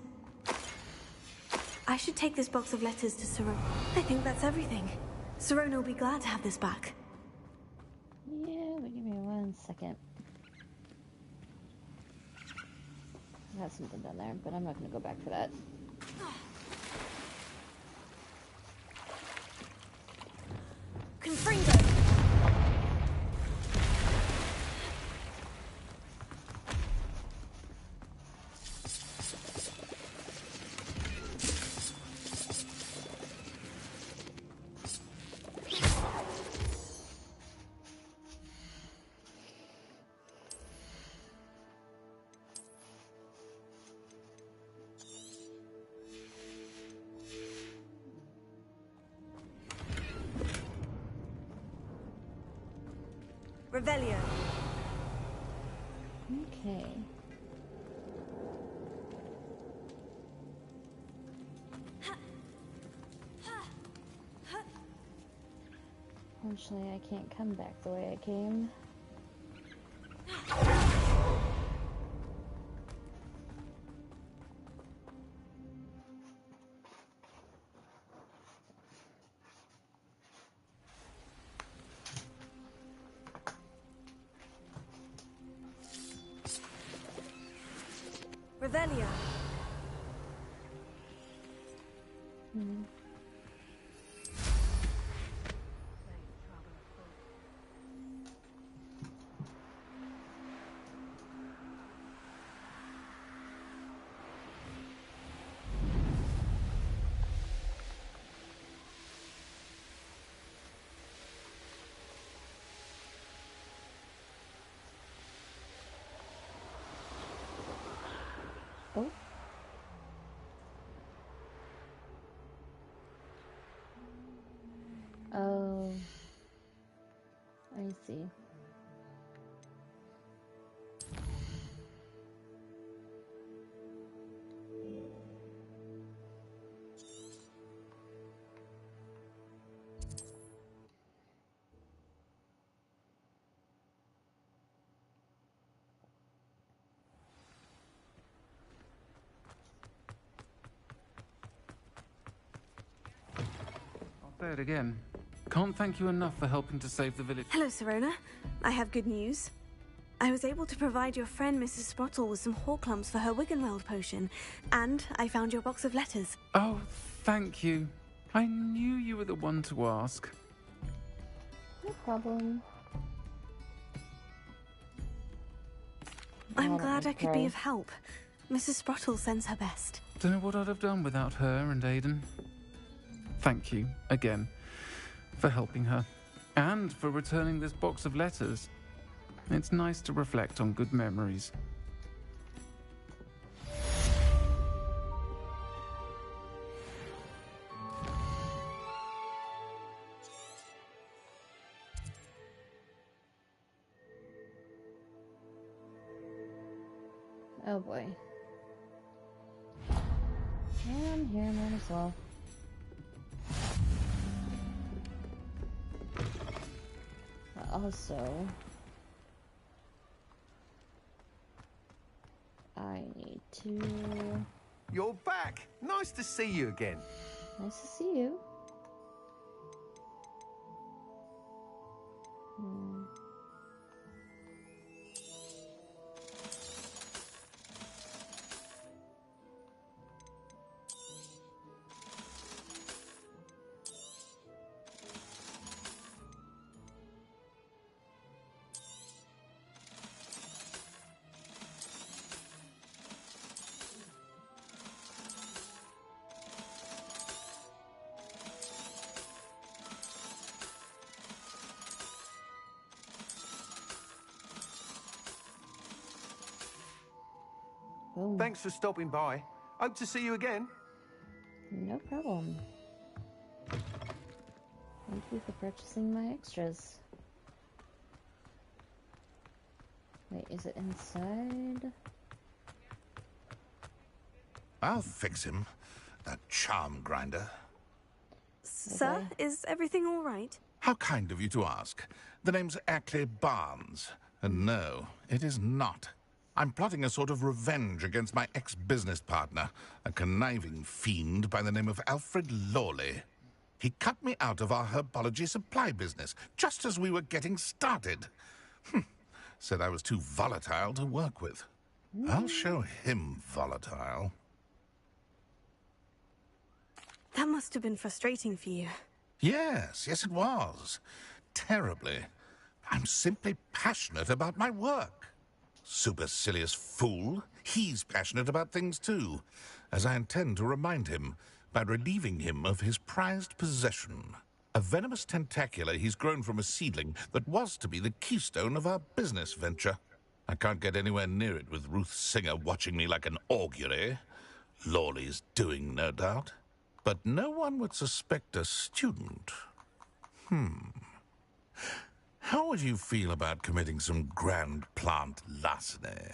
Speaker 2: I should take this box of letters to Sirona. I think that's everything. Sirona will be glad to have this back.
Speaker 1: Yeah, but give me 1 second. I have something down there, but I'm not gonna go back for that.
Speaker 2: Confringo!
Speaker 9: Revelio.
Speaker 1: Okay. Unfortunately, I can't come back the way I came.
Speaker 9: Revelio.
Speaker 1: Oh. Oh. I see.
Speaker 7: I'll say it again. Can't thank you enough for helping to save the village.
Speaker 2: Hello, Sirona. I have good news. I was able to provide your friend Mrs. Sprottle with some Horklumps for her Wiggenweld potion, and I found your box of letters.
Speaker 7: Oh, thank you. I knew you were the one to ask.
Speaker 1: No problem.
Speaker 2: I'm
Speaker 1: Oh,
Speaker 2: glad I could be
Speaker 1: okay.
Speaker 2: of help. Mrs. Sprottle sends her best.
Speaker 7: Don't know what I'd have done without her and Aidan. Thank you, again, for helping her. And for returning this box of letters. It's nice to reflect on good memories.
Speaker 1: Oh boy. I'm here, might as well. Also, I need to...
Speaker 5: You're back. Nice to see you again.
Speaker 1: Nice to see you. Boom.
Speaker 5: Thanks for stopping by. Hope to see you again.
Speaker 1: No problem. Thank you for purchasing my extras. Wait, is it inside?
Speaker 10: I'll fix him. That charm grinder.
Speaker 2: Sir,
Speaker 1: Okay.
Speaker 2: is everything all right?
Speaker 10: How kind of you to ask. The name's Ackley Barnes. And no, it is not. I'm plotting a sort of revenge against my ex-business partner, a conniving fiend by the name of Alfred Lawley. He cut me out of our herbology supply business, just as we were getting started. Said I was too volatile to work with. I'll show him volatile.
Speaker 2: That must have been frustrating for you.
Speaker 10: Yes, it was. Terribly. I'm simply passionate about my work. Supercilious fool. He's passionate about things too, as I intend to remind him by relieving him of his prized possession. A venomous tentacula he's grown from a seedling that was to be the keystone of our business venture. I can't get anywhere near it with Ruth Singer watching me like an augury. Lawley's doing, no doubt. But no one would suspect a student. How would you feel about committing some grand plant larceny?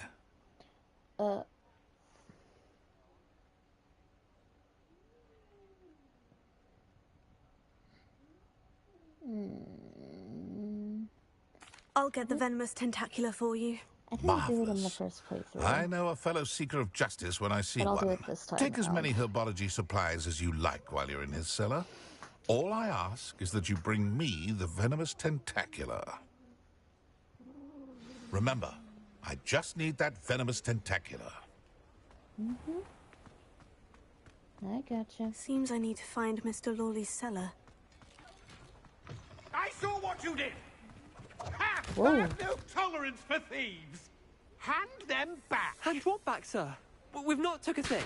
Speaker 2: I'll get the venomous tentacula for you.
Speaker 1: I didn't do it in the
Speaker 10: Marvelous.
Speaker 1: first playthrough.
Speaker 10: I know a fellow seeker of justice when I see
Speaker 1: But I'll do
Speaker 10: one.
Speaker 1: it this time
Speaker 10: Take as
Speaker 1: around.
Speaker 10: many herbology supplies as you like while you're in his cellar. All I ask is that you bring me the venomous tentacula. Remember, I just need that venomous tentacula.
Speaker 1: I gotcha.
Speaker 2: Seems I need to find Mr. Lawley's cellar.
Speaker 5: I saw what you did! Ha!
Speaker 1: Whoa.
Speaker 5: I have no tolerance for thieves! Hand them back!
Speaker 11: Hand what back, sir? We've not took a thing.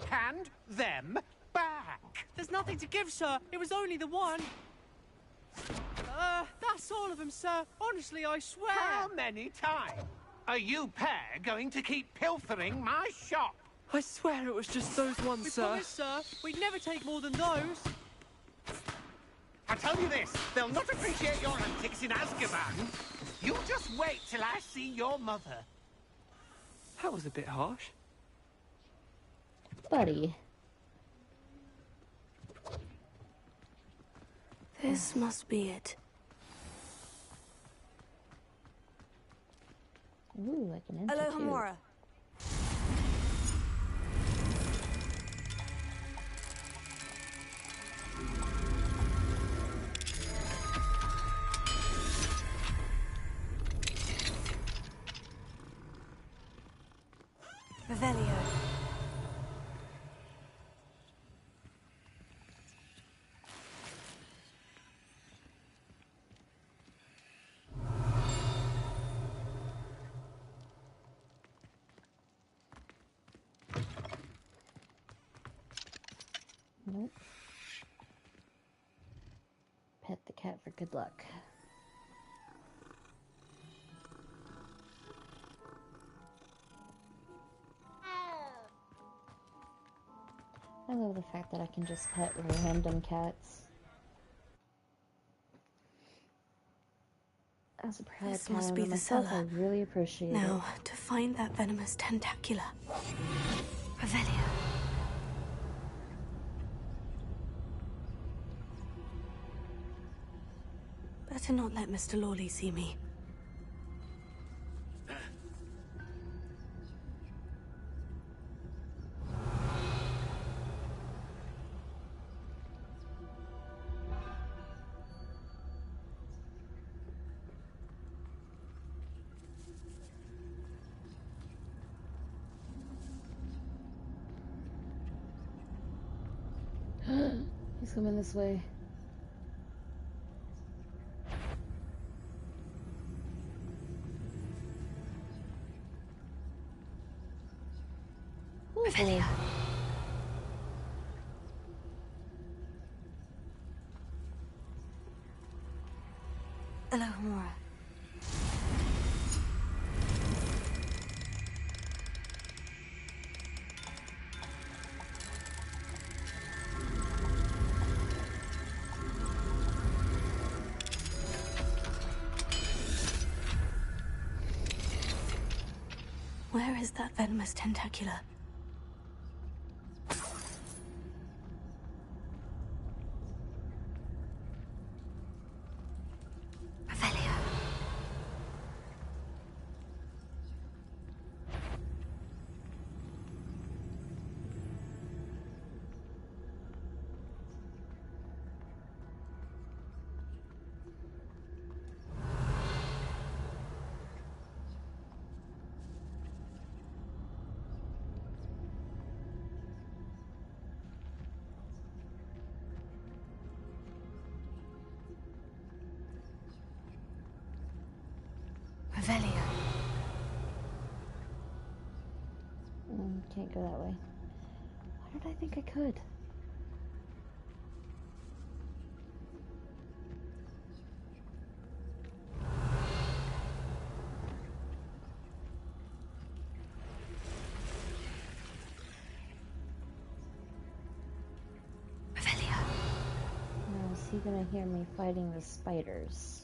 Speaker 5: Hand them back!
Speaker 11: There's nothing to give, sir. It was only the one. That's all of them, sir. Honestly, I swear.
Speaker 5: How many times are you pair going to keep pilfering my shop?
Speaker 11: I swear it was just those ones,
Speaker 12: We
Speaker 11: sir.
Speaker 12: promise, sir. We'd never take more than those.
Speaker 5: I tell you this, they'll not appreciate your antics in Azkaban. You just wait till I see your mother.
Speaker 11: That was a bit harsh.
Speaker 1: Buddy.
Speaker 2: This must be it.
Speaker 1: Ooh, I can enter
Speaker 9: Hello,
Speaker 1: too.
Speaker 9: Hamora.
Speaker 2: Revelio.
Speaker 1: Nope. Pet the cat for good luck. I love the fact that I can just pet random cats. As a proud
Speaker 2: This
Speaker 1: cat
Speaker 2: must
Speaker 1: owner
Speaker 2: be the
Speaker 1: myself, I
Speaker 2: cellar.
Speaker 1: really appreciate
Speaker 2: Now, to find that venomous tentacula. Revelio. Better not let Mr. Lawley see me.
Speaker 1: it. He's coming this way. Ooh, boy.
Speaker 2: Hello, Hamora. Where is that venomous tentacula? Revelio. Revelio.
Speaker 1: Can't go that way. Why did I think I could?
Speaker 2: Revelio.
Speaker 1: Now, is he gonna hear me fighting the spiders?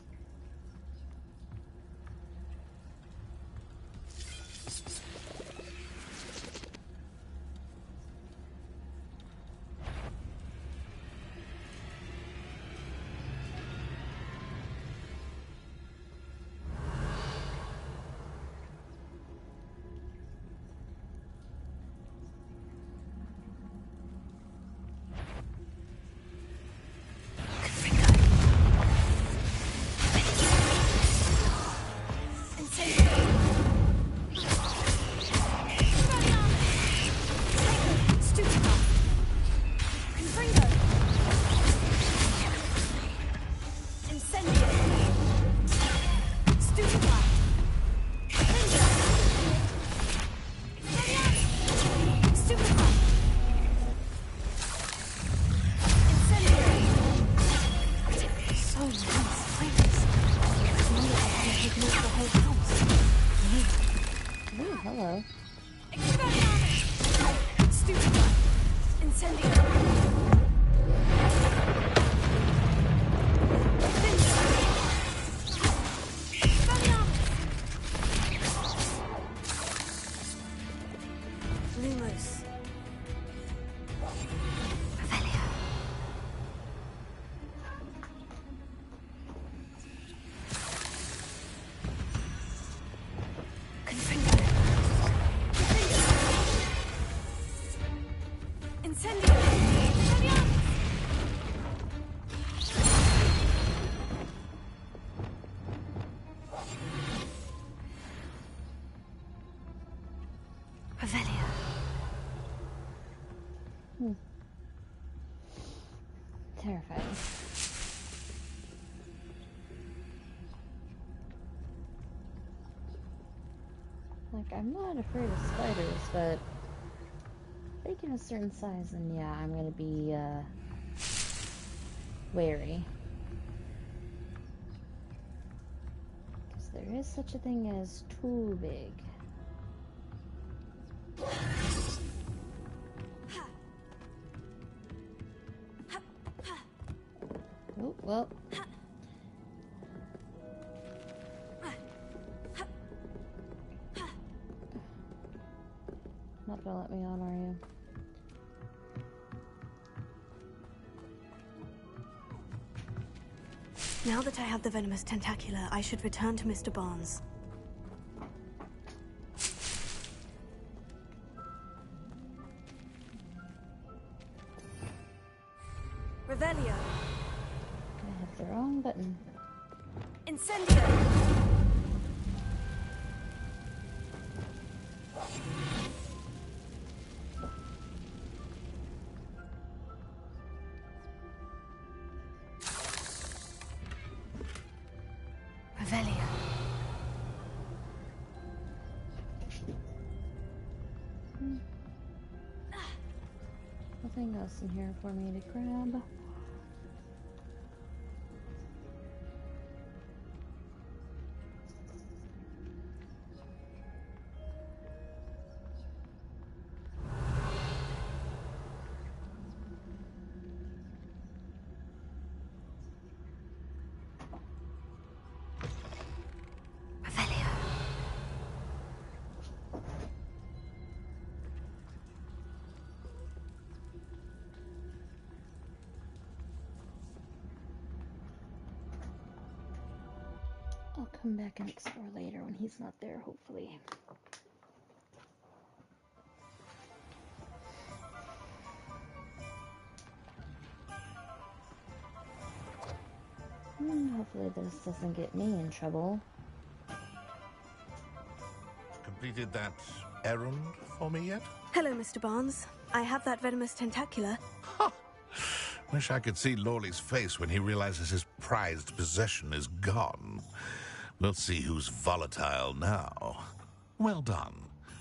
Speaker 1: Hello. Terrifying. Like, I'm not afraid of spiders, but they get a certain size, and yeah, I'm gonna be, wary. Because there is such a thing as too big. Oh, well. Not gonna let me on, are you?
Speaker 2: Now that I have the venomous tentacula, I should return to Mr. Barnes.
Speaker 9: Revelio.
Speaker 1: I hit the wrong button.
Speaker 9: Incendio.
Speaker 2: Revelio.
Speaker 1: Nothing else in here for me to grab. I'll come back and explore later when he's not there, hopefully. Hopefully this doesn't get me in trouble.
Speaker 10: Completed that errand for me yet?
Speaker 2: Hello, Mr. Barnes. I have that venomous tentacula.
Speaker 10: Wish I could see Lawley's face when he realizes his prized possession is gone. We'll see who's volatile now. Well done.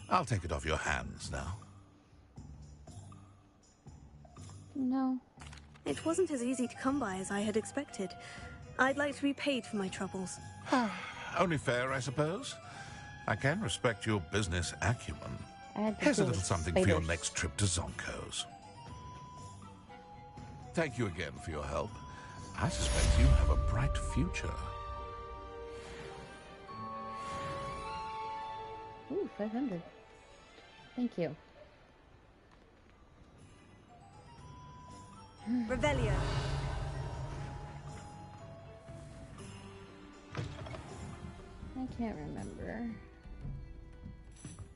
Speaker 10: I'll take it off your hands now.
Speaker 1: No.
Speaker 2: It wasn't as easy to come by as I had expected. I'd like to be paid for my troubles.
Speaker 10: Only fair, I suppose. I can respect your business acumen. Here's a little something for your next trip to Zonko's. Thank you again for your help. I suspect you have a bright future.
Speaker 1: Ooh, 500. Thank you.
Speaker 9: Revelio.
Speaker 1: I can't remember.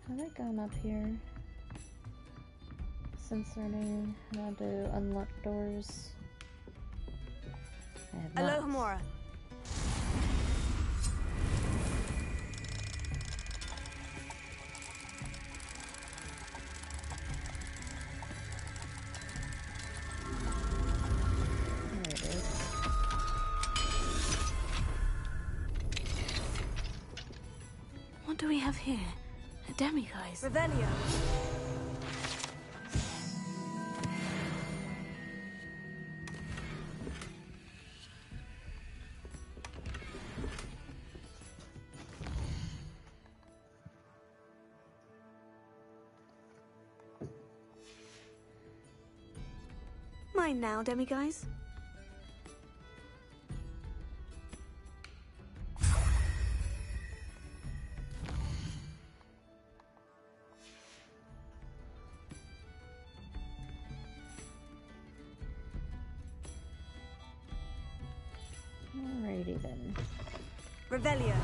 Speaker 1: Have I gone up here since learning how to unlock doors? I have not.
Speaker 9: Alohomora.
Speaker 1: There it is.
Speaker 2: What do we have here? A demiguise.
Speaker 9: Revelio.
Speaker 2: Mine now, demiguise.
Speaker 1: Alrighty then.
Speaker 9: Revelio.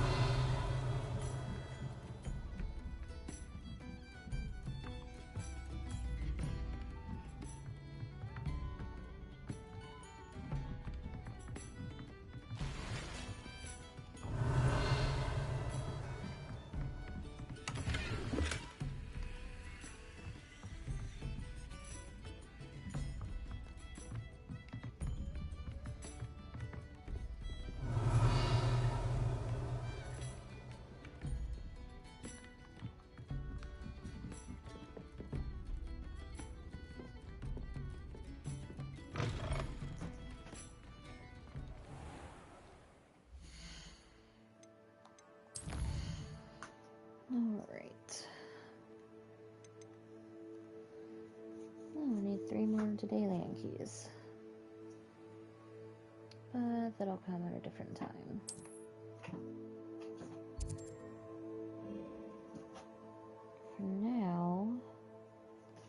Speaker 1: Alright. Oh, I need 3 more today land keys. But that'll come at a different time. For now,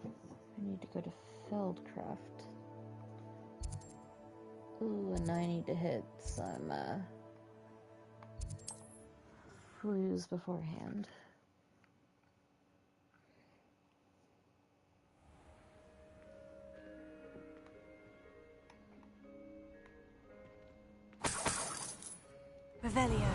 Speaker 1: I need to go to Feldcraft. Ooh, and I need to hit some flues beforehand.
Speaker 9: Revelio.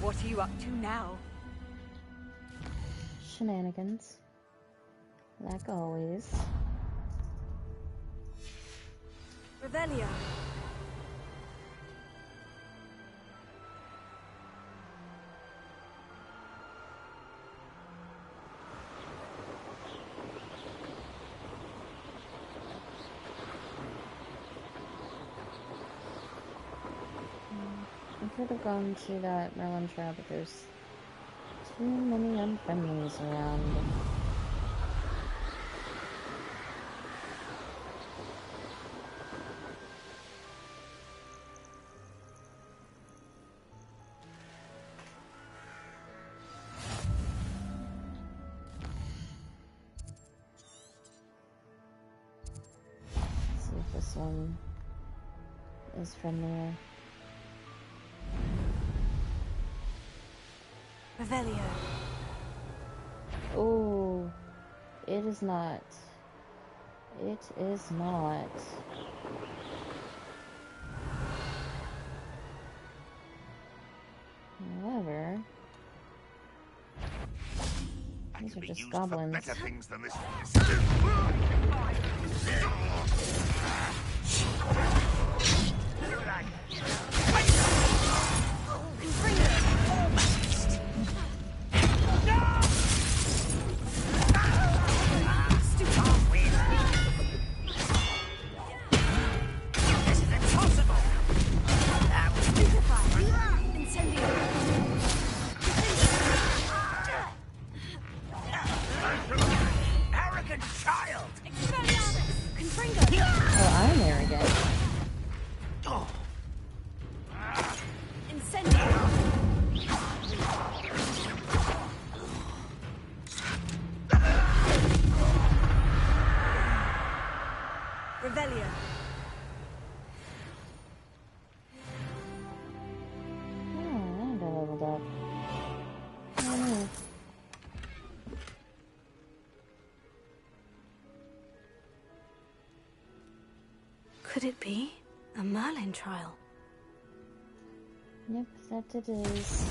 Speaker 9: What are you up to now?
Speaker 1: Shenanigans. Like always.
Speaker 9: Revelio.
Speaker 1: I could have gone to that Merlin trap, but there's Too many unfriendlies around. Let's see if this one is friendlier.
Speaker 2: Revelio.
Speaker 1: Oh, it is not. It is not. However, these are just goblins.
Speaker 10: Better things than this.
Speaker 1: Oh, I'm arrogant.
Speaker 9: Revelio.
Speaker 1: Oh, and I leveled up. Oh no.
Speaker 2: Could it be a Merlin trial?
Speaker 1: Yep, that it is.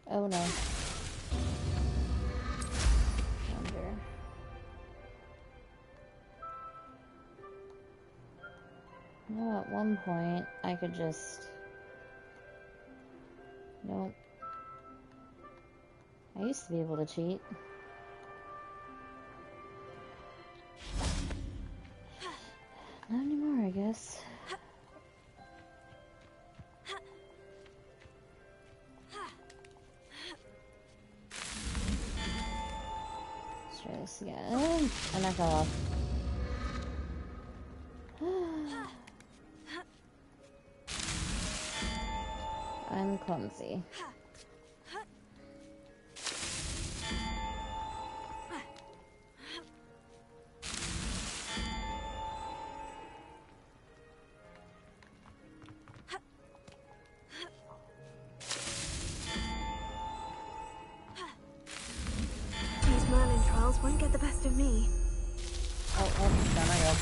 Speaker 1: Oh no. Wonder. You know, at one point, I could just... Nope. I used to be able to cheat. Not anymore, I guess. Let's try this again. And I fell off. I'm clumsy.
Speaker 2: These Merlin trials won't get the best of me.
Speaker 1: Oh, down I go.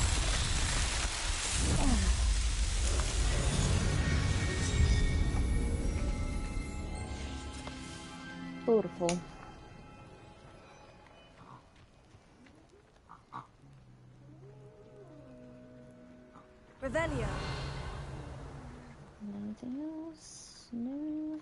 Speaker 1: Beautiful.
Speaker 9: Revelio.
Speaker 1: Anything else? No.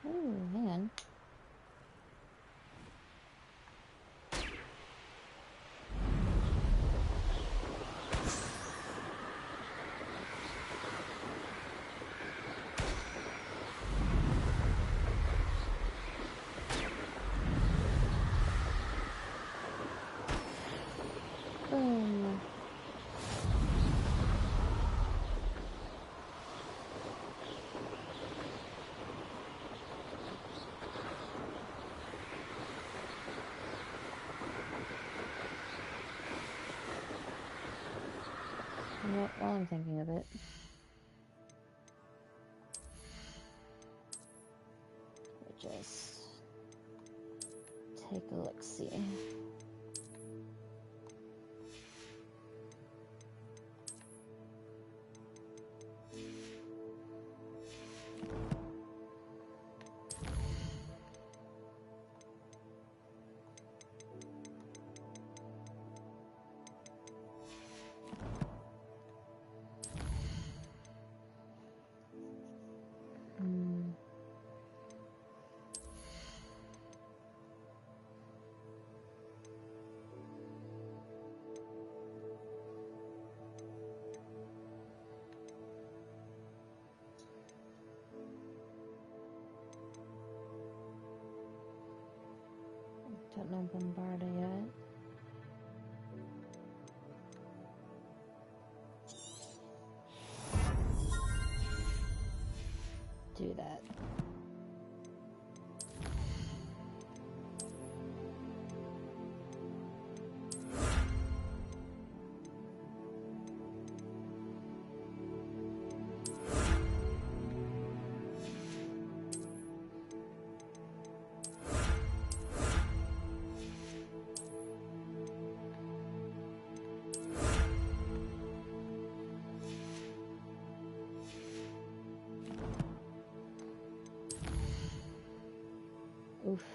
Speaker 1: Oh, man. Boom. Yep, while I'm thinking of it. Just take a look, see. Don't know Bombarda yet. Do that. Oof.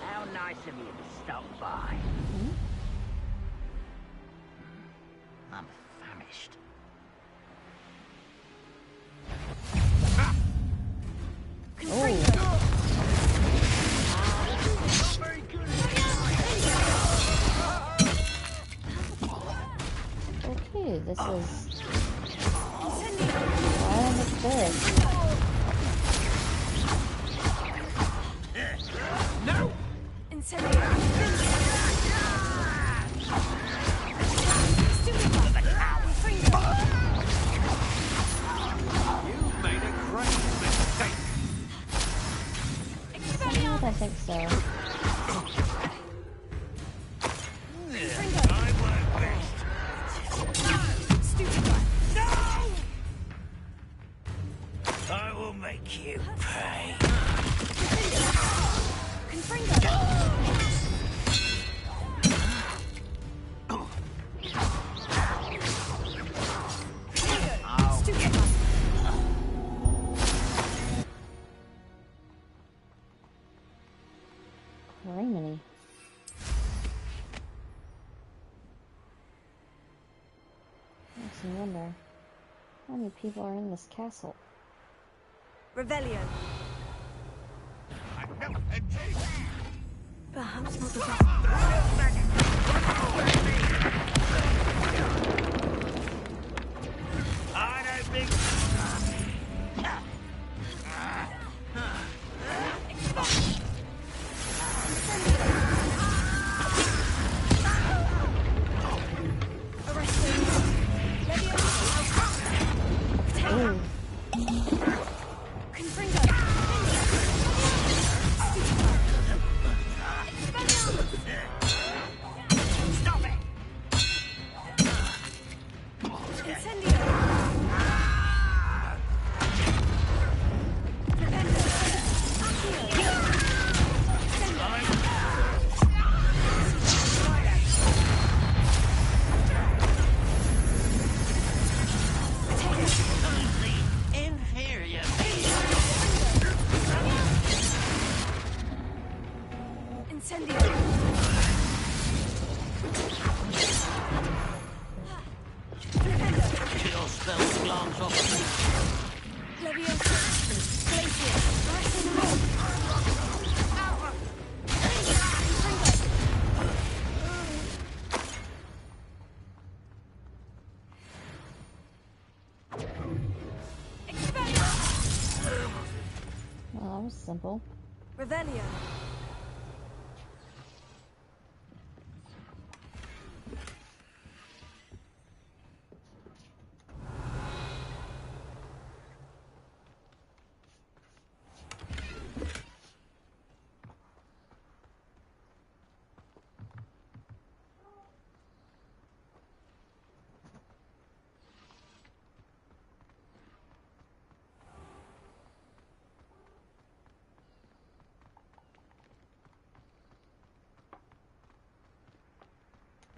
Speaker 4: How nice of you to stop by. I'm famished.
Speaker 1: Okay, this is... Why am I this?
Speaker 4: No! You've made a great mistake.
Speaker 1: I think so.
Speaker 4: I work best. No! I will make you pay.
Speaker 1: Criminy. Makes me wonder, how many people are in this castle?
Speaker 9: Revelio.
Speaker 2: Perhaps not the best.
Speaker 4: I don't think...
Speaker 1: that was simple.
Speaker 9: Revelio.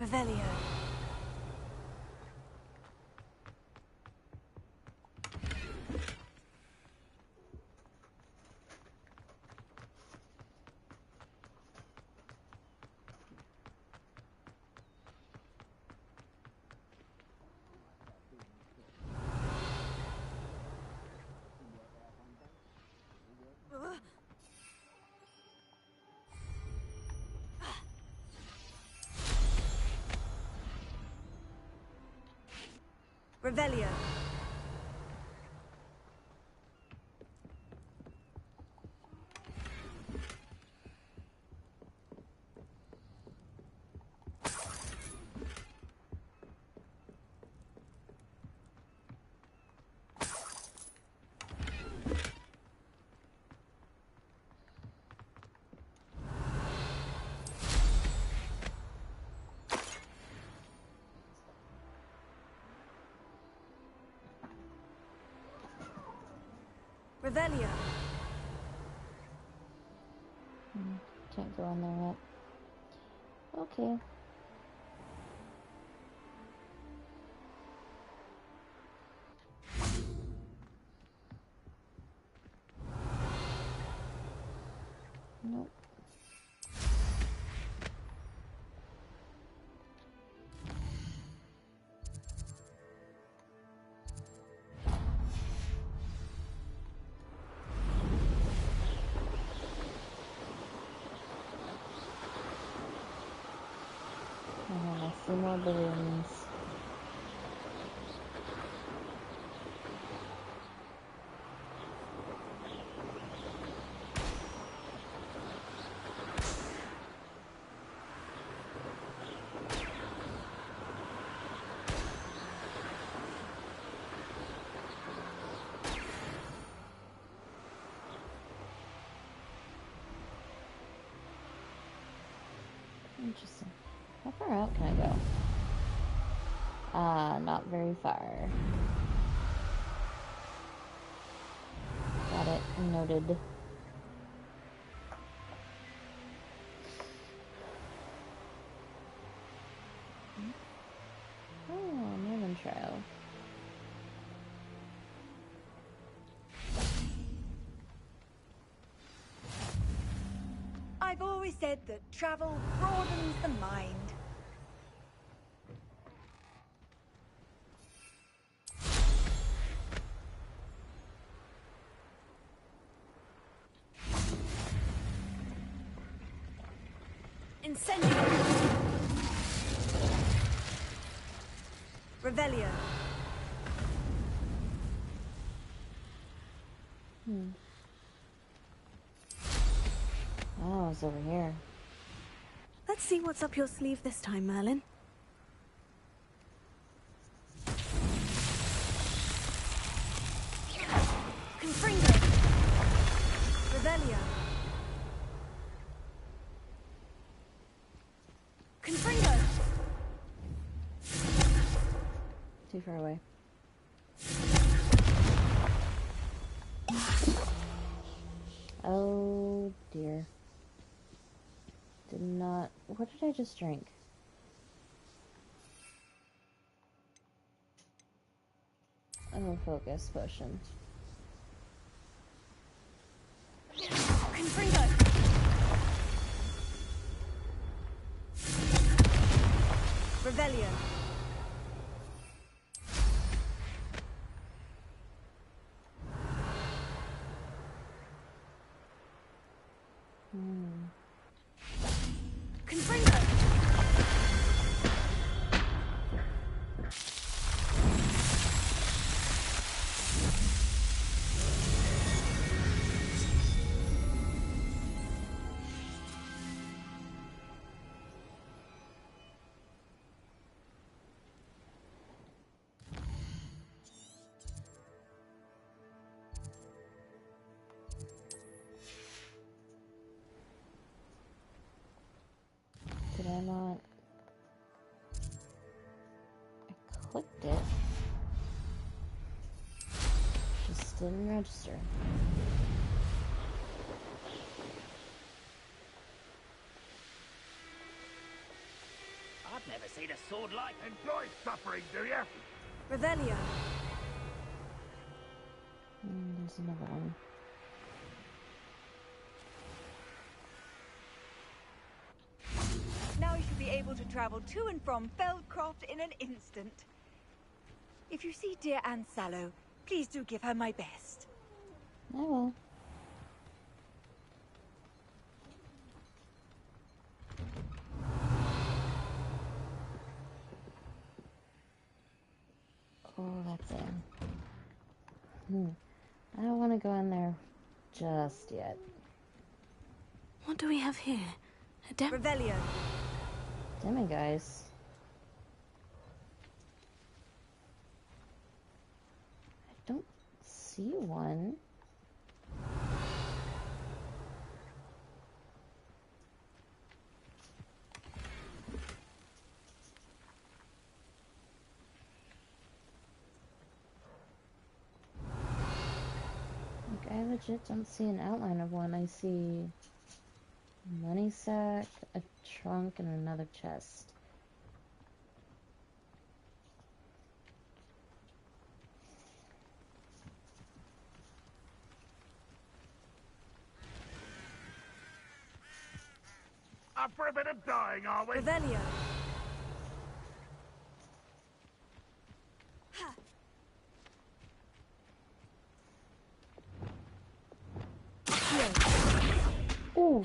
Speaker 9: Revelio. Revelio. Revelio.
Speaker 1: Can't go in there yet. Okay. Nope. I see more balloons. Interesting. How far out can I go? Not very far. Got it. Noted. Oh, Norman Trail.
Speaker 9: I've always said that travel broadens the mind. Incendio. Revelio.
Speaker 1: Oh, it's over here.
Speaker 2: Let's see what's up your sleeve this time, Merlin.
Speaker 9: Confringo. Revelio. Confringo.
Speaker 1: Too far away. Oh dear. Did not. What did I just drink? Oh, focus potion.
Speaker 9: Confringo. Revelio. Confringo.
Speaker 1: Why not? I clicked it. Just didn't register.
Speaker 4: I've never seen a sword like it.
Speaker 5: Enjoy suffering, do you?
Speaker 2: Revelio.
Speaker 1: There's another one.
Speaker 9: Now you should be able to travel to and from Feldcroft in an instant. If you see dear Anne Sallow, please do give her my best.
Speaker 1: I will. Oh, that's in. I don't want to go in there just yet.
Speaker 2: What do we have here? A
Speaker 9: Revelio.
Speaker 1: Demi, guys. I don't see one. Like, I legit don't see an outline of one. I see a money sack, a trunk, and another chest.
Speaker 5: Up for a bit of dying, are we?
Speaker 2: Revelio.
Speaker 1: Ooh.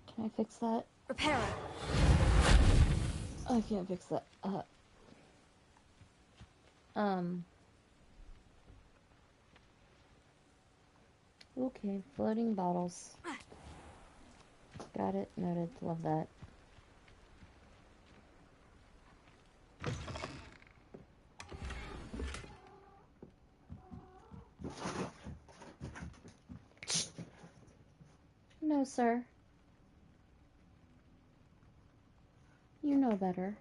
Speaker 1: Can I fix that?
Speaker 2: Reparo.
Speaker 1: I can't fix that. Okay, floating bottles. Got it, noted, love that. No, sir. You know better.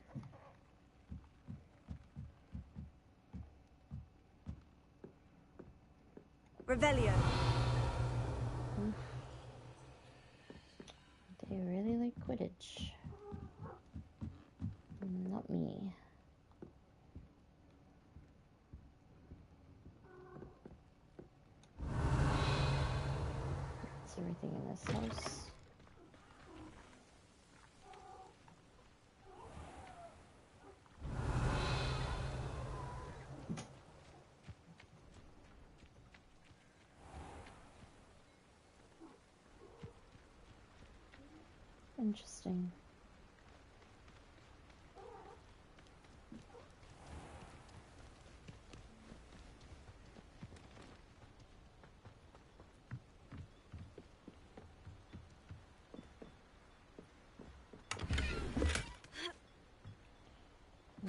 Speaker 9: Revelio.
Speaker 1: They really like Quidditch. Not me. That's everything in this house. Interesting.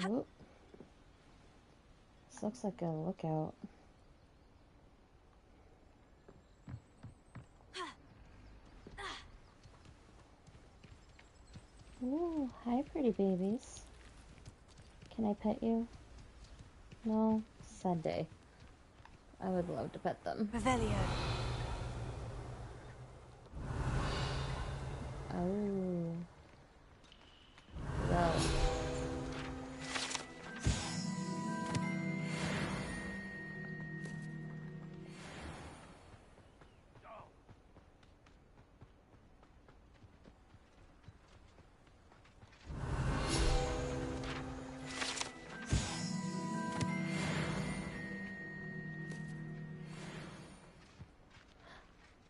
Speaker 1: Whoop. This looks like a lookout. Ooh, hi pretty babies. Can I pet you? No? Sad day. I would love to pet them.
Speaker 2: Revelio.
Speaker 1: Oh. Well.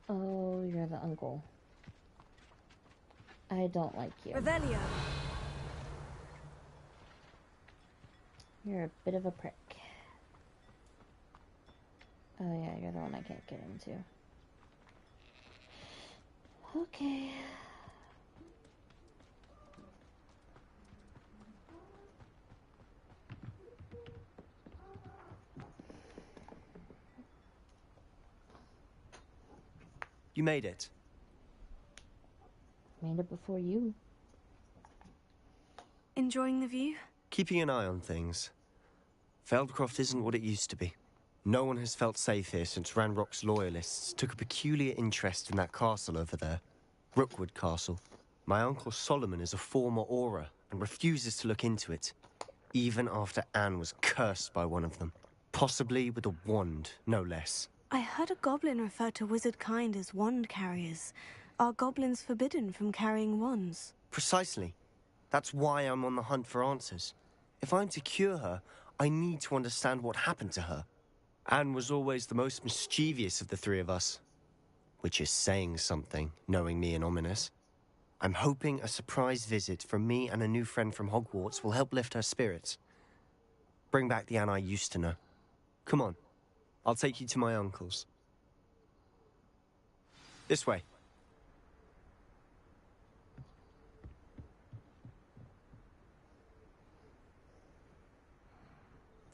Speaker 1: Oh, you're the uncle. I don't like you.
Speaker 2: Revelio.
Speaker 1: You're a bit of a prick. Oh yeah, you're the one I can't get into. Okay.
Speaker 13: You made it.
Speaker 1: Made it before you.
Speaker 3: Enjoying the view?
Speaker 13: Keeping an eye on things. Feldcroft isn't what it used to be. No one has felt safe here since Ranrock's loyalists took a peculiar interest in that castle over there. Rookwood Castle. My Uncle Solomon is a former Auror and refuses to look into it, even after Anne was cursed by one of them. Possibly with a wand, no less.
Speaker 2: I heard a goblin refer to wizard kind as wand carriers. Are goblins forbidden from carrying wands?
Speaker 13: Precisely. That's why I'm on the hunt for answers. If I'm to cure her, I need to understand what happened to her. Anne was always the most mischievous of the three of us. Which is saying something, knowing me and Ominous. I'm hoping a surprise visit from me and a new friend from Hogwarts will help lift her spirits. Bring back the Anne I used to know. Come on, I'll take you to my uncle's. This way.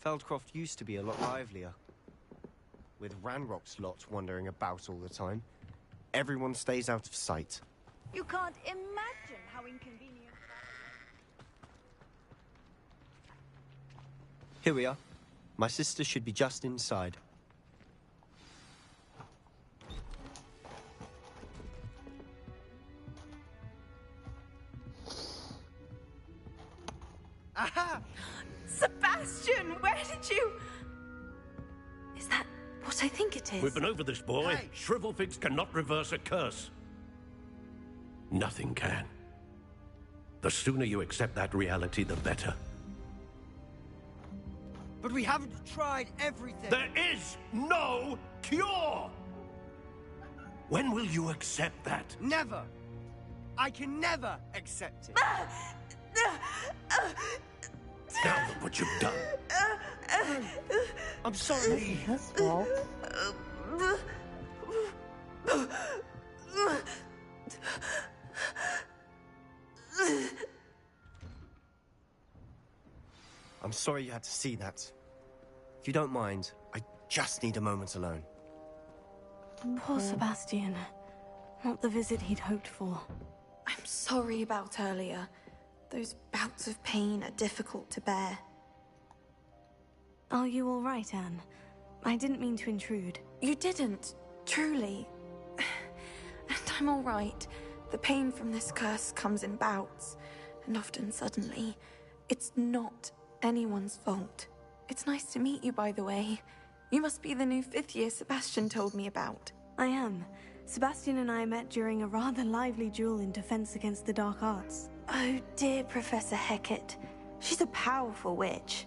Speaker 13: Feldcroft used to be a lot livelier, with Ranrock's lot wandering about all the time. Everyone stays out of sight.
Speaker 9: You can't imagine how inconvenient.
Speaker 13: Here we are. My sister should be just inside.
Speaker 2: Aha! Sebastian, where did you... Is that what I think it is?
Speaker 14: We've been over this, boy.
Speaker 2: Hey.
Speaker 14: Shrivelfigs cannot reverse a curse. Nothing can. The sooner you accept that reality, the better.
Speaker 11: But we haven't tried everything.
Speaker 14: There is no cure! When will you accept that?
Speaker 11: Never. I can never accept it.
Speaker 14: Now look what you've done.
Speaker 11: I'm sorry.
Speaker 1: His fault.
Speaker 13: I'm sorry you had to see that. If you don't mind, I just need a moment alone.
Speaker 2: Poor Sebastian. Not the visit he'd hoped for.
Speaker 15: I'm sorry about earlier. Those bouts of pain are difficult to bear.
Speaker 2: Are you all right, Anne? I didn't mean to intrude.
Speaker 15: You didn't, truly. And I'm all right. The pain from this curse comes in bouts, and often suddenly. It's not anyone's fault. It's nice to meet you, by the way. You must be the new 5th year Sebastian told me about.
Speaker 2: I am. Sebastian and I met during a rather lively duel in defense against the dark arts.
Speaker 15: Oh, dear Professor Hecat. She's a powerful witch.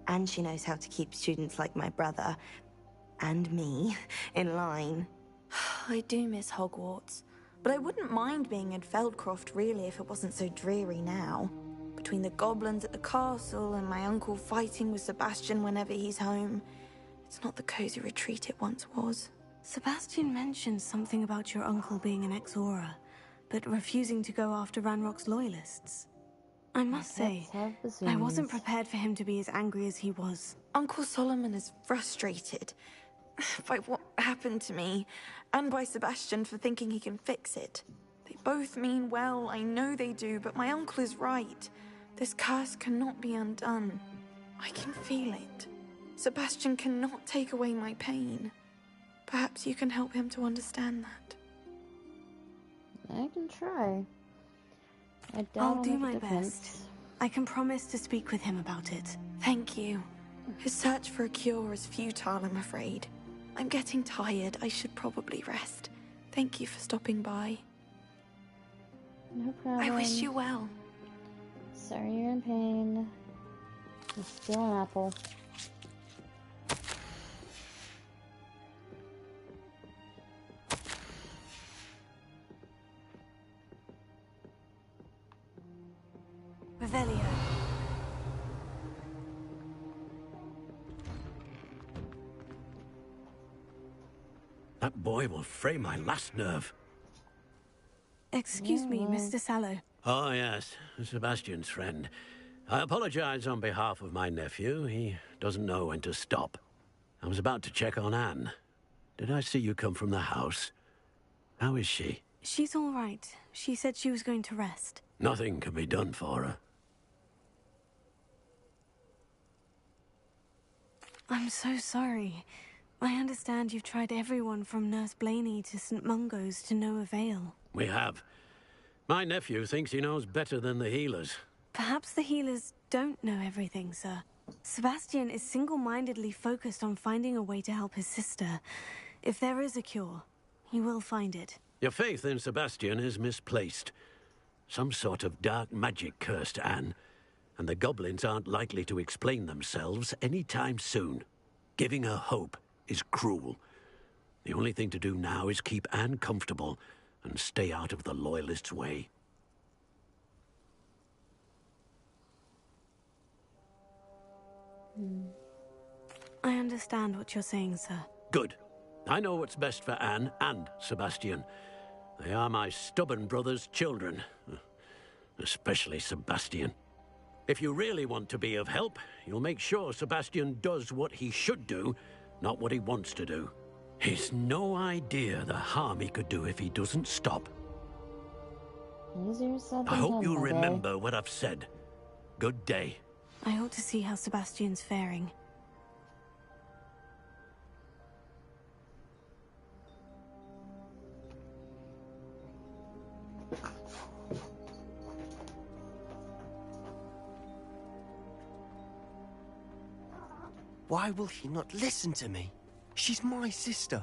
Speaker 15: And she knows how to keep students like my brother, and me, in line. I do miss Hogwarts. But I wouldn't mind being in Feldcroft, really, if it wasn't so dreary now. Between the goblins at the castle and my uncle fighting with Sebastian whenever he's home. It's not the cozy retreat it once was.
Speaker 2: Sebastian mentioned something about your uncle being an ex-Auror, but refusing to go after Ranrock's loyalists. I must say, I wasn't prepared for him to be as angry as he was.
Speaker 15: Uncle Solomon is frustrated by what happened to me, and by Sebastian for thinking he can fix it. They both mean well, I know they do, but my uncle is right. This curse cannot be undone. I can feel it. Sebastian cannot take away my pain. Perhaps you can help him to understand that.
Speaker 1: I can try.
Speaker 2: I'll do my best. I can promise to speak with him about it.
Speaker 15: Thank you. His search for a cure is futile, I'm afraid. I'm getting tired. I should probably rest. Thank you for stopping by.
Speaker 1: No problem.
Speaker 15: I wish you well.
Speaker 1: Sorry you're in pain. It's still an apple.
Speaker 2: Revelio.
Speaker 14: That boy will fray my last nerve.
Speaker 2: Excuse me, Mr. Sallow.
Speaker 14: Oh, yes, Sebastian's friend. I apologize on behalf of my nephew. He doesn't know when to stop. I was about to check on Anne. Did I see you come from the house? How is she?
Speaker 2: She's all right. She said she was going to rest.
Speaker 14: Nothing can be done for her.
Speaker 2: I'm so sorry. I understand you've tried everyone from Nurse Blaney to St. Mungo's to no avail.
Speaker 14: We have. My nephew thinks he knows better than the healers.
Speaker 2: Perhaps the healers don't know everything, sir. Sebastian is single-mindedly focused on finding a way to help his sister. If there is a cure, he will find it.
Speaker 14: Your faith in Sebastian is misplaced. Some sort of dark magic cursed Anne, and the goblins aren't likely to explain themselves anytime soon. Giving her hope is cruel. The only thing to do now is keep Anne comfortable and stay out of the Loyalists' way.
Speaker 2: I understand what you're saying, sir.
Speaker 14: Good. I know what's best for Anne and Sebastian. They are my stubborn brother's children. Especially Sebastian. If you really want to be of help, you'll make sure Sebastian does what he should do, not what he wants to do. He's no idea the harm he could do if he doesn't stop.
Speaker 1: Easier said than
Speaker 14: I hope
Speaker 1: done,
Speaker 14: you
Speaker 1: Mother.
Speaker 14: remember what I've said. Good day.
Speaker 2: I ought to see how Sebastian's faring.
Speaker 13: Why will he not listen to me? She's my sister.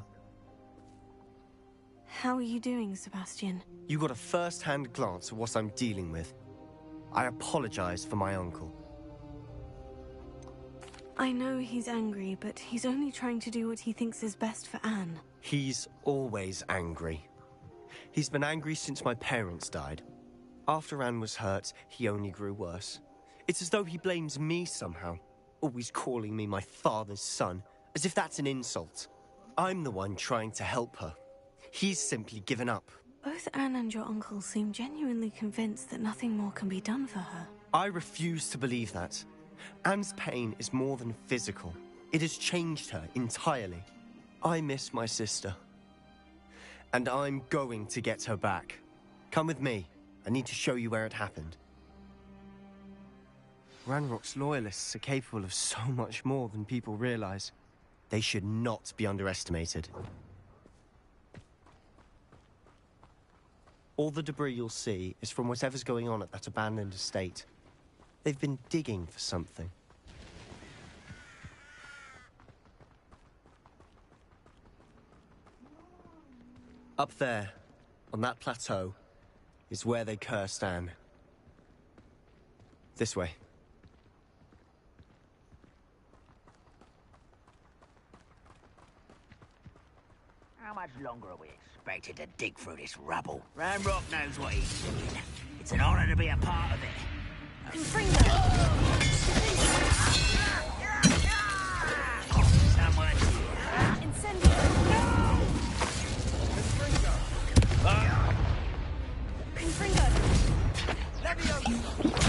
Speaker 2: How are you doing, Sebastian?
Speaker 13: You got a first-hand glance at what I'm dealing with. I apologize for my uncle.
Speaker 2: I know he's angry, but he's only trying to do what he thinks is best for Anne.
Speaker 13: He's always angry. He's been angry since my parents died. After Anne was hurt, he only grew worse. It's as though he blames me somehow, always calling me my father's son, as if that's an insult. I'm the one trying to help her. He's simply given up.
Speaker 2: Both Anne and your uncle seem genuinely convinced that nothing more can be done for her.
Speaker 13: I refuse to believe that. Anne's pain is more than physical. It has changed her entirely. I miss my sister. And I'm going to get her back. Come with me. I need to show you where it happened. Ranrock's loyalists are capable of so much more than people realize. They should not be underestimated. All the debris you'll see is from whatever's going on at that abandoned estate. They've been digging for something. Up there, on that plateau, is where they cursed Anne. This way.
Speaker 4: How much longer are we expected to dig through this rubble? Ranrock knows what he's doing. It's an honor to be a part of it. Someone here.
Speaker 9: Incendio! Confringo! Levioso!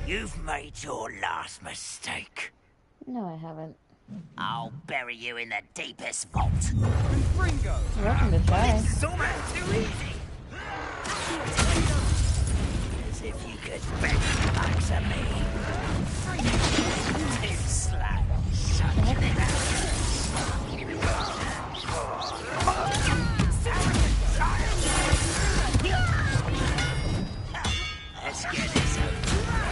Speaker 4: You've made your last mistake.
Speaker 1: No, I haven't.
Speaker 4: I'll bury you in the deepest vault.
Speaker 11: Confringo!
Speaker 1: Welcome to try.
Speaker 4: It's almost too easy. As if you could bend the likes of me. Too slow. Such an Let's get this over.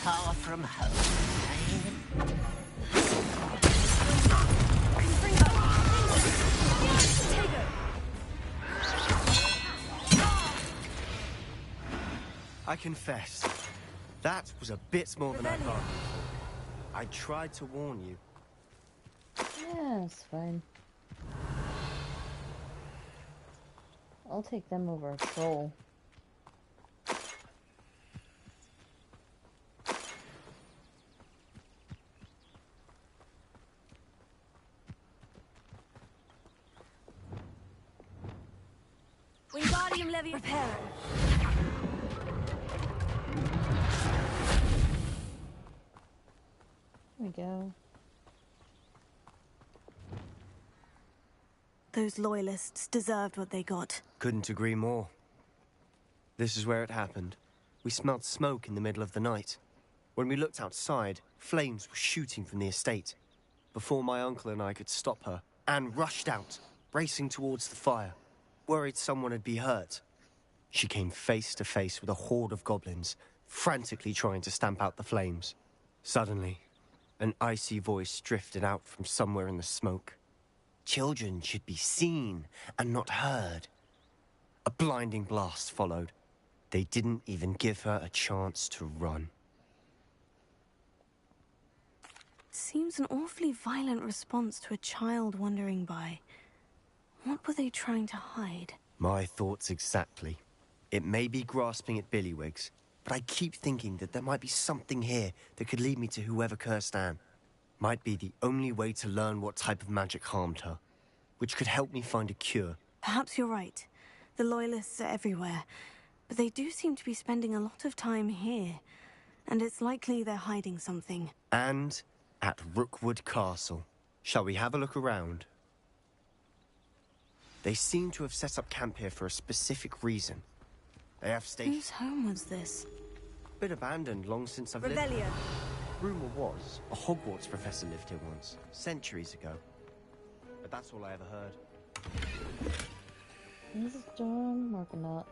Speaker 5: Far from home.
Speaker 13: I confess, that was a bit more than I thought. I tried to warn you.
Speaker 1: Yeah, it's fine. I'll take them over a troll.
Speaker 2: Wingardium Levy Reparo.
Speaker 1: There we go.
Speaker 2: Those loyalists deserved what they got.
Speaker 13: Couldn't agree more. This is where it happened. We smelled smoke in the middle of the night. When we looked outside, flames were shooting from the estate. Before my uncle and I could stop her, Anne rushed out, racing towards the fire, worried someone would be hurt. She came face to face with a horde of goblins, frantically trying to stamp out the flames. Suddenly, an icy voice drifted out from somewhere in the smoke. Children should be seen and not heard. A blinding blast followed. They didn't even give her a chance to run.
Speaker 2: Seems an awfully violent response to a child wandering by. What were they trying to hide?
Speaker 13: My thoughts exactly. It may be grasping at Billywigs, but I keep thinking that there might be something here that could lead me to whoever cursed Anne. Might be the only way to learn what type of magic harmed her, which could help me find a cure.
Speaker 2: Perhaps you're right. The Loyalists are everywhere, but they do seem to be spending a lot of time here, and it's likely they're hiding something.
Speaker 13: And at Rookwood Castle. Shall we have a look around? They seem to have set up camp here for a specific reason. They have stations.
Speaker 2: Whose home was this?
Speaker 13: Been abandoned long since I've lived.
Speaker 2: Revelio.
Speaker 13: Rumor was a Hogwarts professor lived here once, centuries ago. But that's all I ever heard.
Speaker 1: This is Storm Morganok.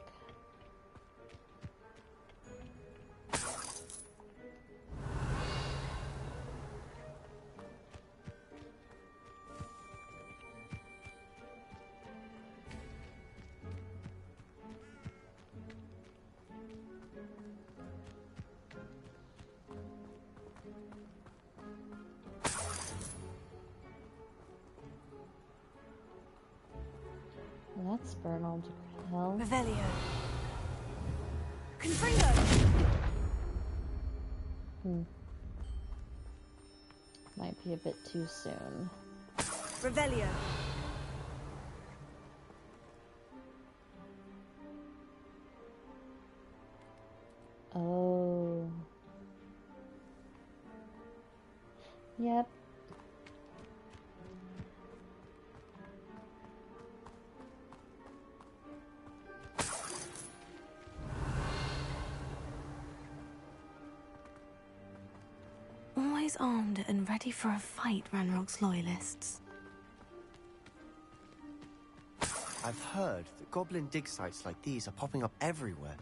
Speaker 1: That's Bernald Hell.
Speaker 2: Revelio. Confringo!
Speaker 1: Might be a bit too soon.
Speaker 2: Revelio.
Speaker 1: Oh. Yep.
Speaker 2: Always armed and ready for a fight, Ranrock's loyalists.
Speaker 13: I've heard that goblin dig sites like these are popping up everywhere.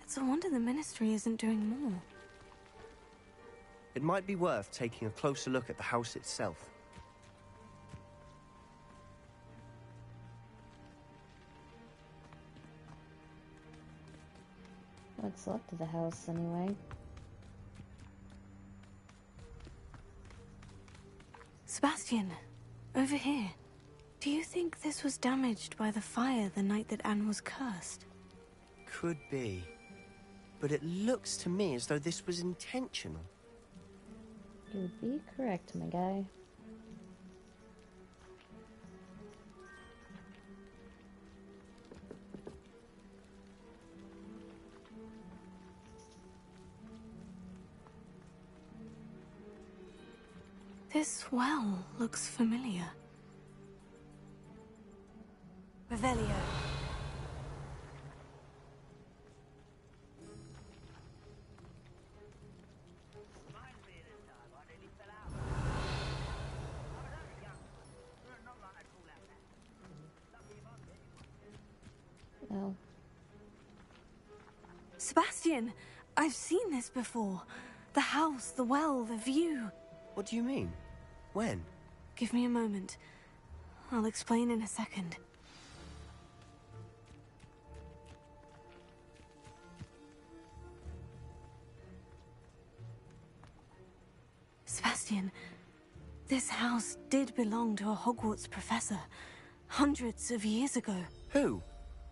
Speaker 2: It's a wonder the Ministry isn't doing more.
Speaker 13: It might be worth taking a closer look at the house itself.
Speaker 1: What's left of the house, anyway?
Speaker 2: Sebastian, over here. Do you think this was damaged by the fire the night that Anne was cursed?
Speaker 13: Could be. But it looks to me as though this was intentional.
Speaker 1: You would be correct, my guy.
Speaker 2: This well looks familiar.
Speaker 15: Revelio.
Speaker 1: Oh.
Speaker 2: Sebastian, I've seen this before. The house, the well, the view.
Speaker 13: What do you mean? When?
Speaker 2: Give me a moment. I'll explain in a second. Sebastian, this house did belong to a Hogwarts professor, hundreds of years ago.
Speaker 13: Who?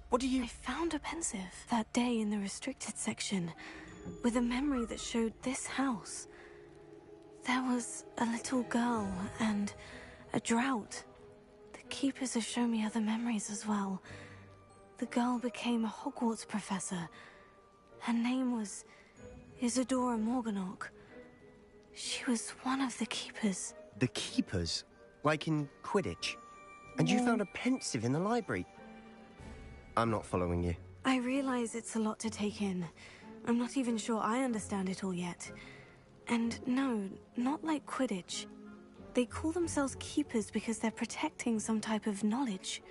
Speaker 13: What do you...
Speaker 2: I found a pensive that day in the restricted section, with a memory that showed this house. There was a little girl and a drought. The keepers have shown me other memories as well. The girl became a Hogwarts professor. Her name was Isadora Morganach. She was one of the keepers.
Speaker 13: The keepers? Like in Quidditch? And you found a pensive in the library? I'm not following you.
Speaker 2: I realize it's a lot to take in. I'm not even sure I understand it all yet. And no, not like Quidditch. They call themselves keepers because they're protecting some type of knowledge.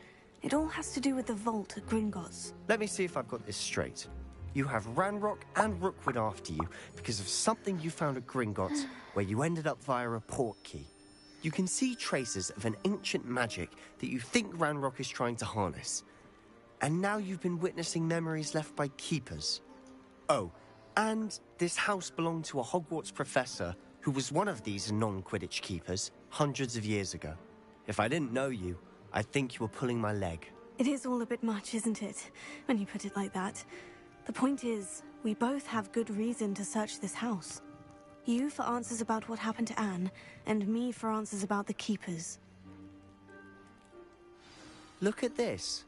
Speaker 2: It all has to do with the vault at Gringotts.
Speaker 13: Let me see if I've got this straight. You have Ranrock and Rookwood after you because of something you found at Gringotts where you ended up via a portkey. You can see traces of an ancient magic that you think Ranrock is trying to harness. And now you've been witnessing memories left by keepers. Oh, and this house belonged to a Hogwarts professor who was one of these non-Quidditch keepers hundreds of years ago. If I didn't know you, I'd think you were pulling my leg.
Speaker 2: It is all a bit much, isn't it, when you put it like that? The point is, we both have good reason to search this house. You for answers about what happened to Anne, and me for answers about the keepers.
Speaker 13: Look at this.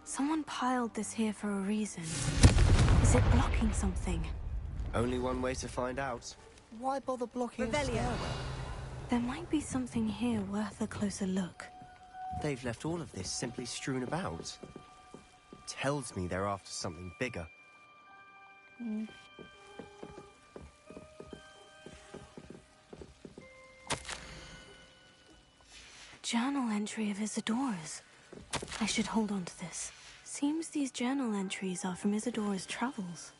Speaker 2: Someone piled this here for a reason. Is it blocking something?
Speaker 13: Only one way to find out. Why bother blocking a stairwell?
Speaker 2: There might be something here worth a closer look.
Speaker 13: They've left all of this simply strewn about. Tells me they're after something bigger.
Speaker 2: A journal entry of Isadora's. I should hold on to this. Seems these journal entries are from Isadora's travels.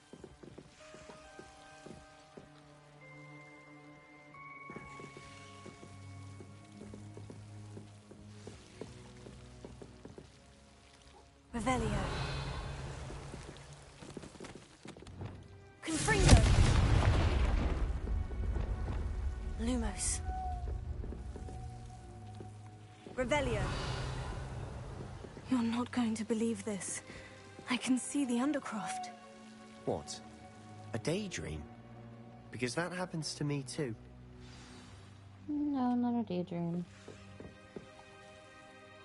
Speaker 15: Revelio. Confringo.
Speaker 2: Lumos.
Speaker 15: Revelio.
Speaker 2: You're not going to believe this. I can see the Undercroft.
Speaker 13: What? A daydream? Because that happens to me too.
Speaker 1: No, not a daydream.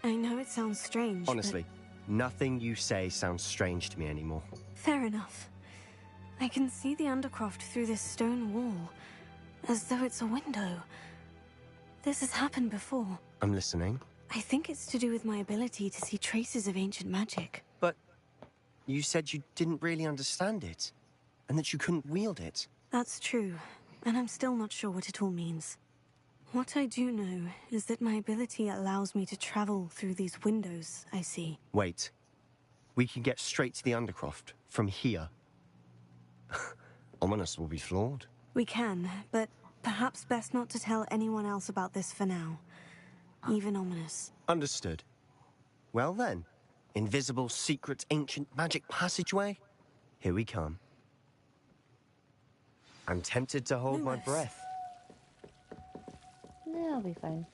Speaker 2: I know it sounds strange,
Speaker 13: honestly, nothing you say sounds strange to me anymore.
Speaker 2: Fair enough. I can see the Undercroft through this stone wall, as though it's a window. This has happened before.
Speaker 13: I'm listening.
Speaker 2: I think it's to do with my ability to see traces of ancient magic.
Speaker 13: But you said you didn't really understand it, and that you couldn't wield it.
Speaker 2: That's true, and I'm still not sure what it all means. What I do know is that my ability allows me to travel through these windows I see.
Speaker 13: Wait. We can get straight to the Undercroft from here. Ominous will be flawed.
Speaker 2: We can, but perhaps best not to tell anyone else about this for now. Even Ominous.
Speaker 13: Understood. Well then, invisible, secret, ancient magic passageway, here we come. I'm tempted to hold my breath.
Speaker 1: Yeah, I'll be fine.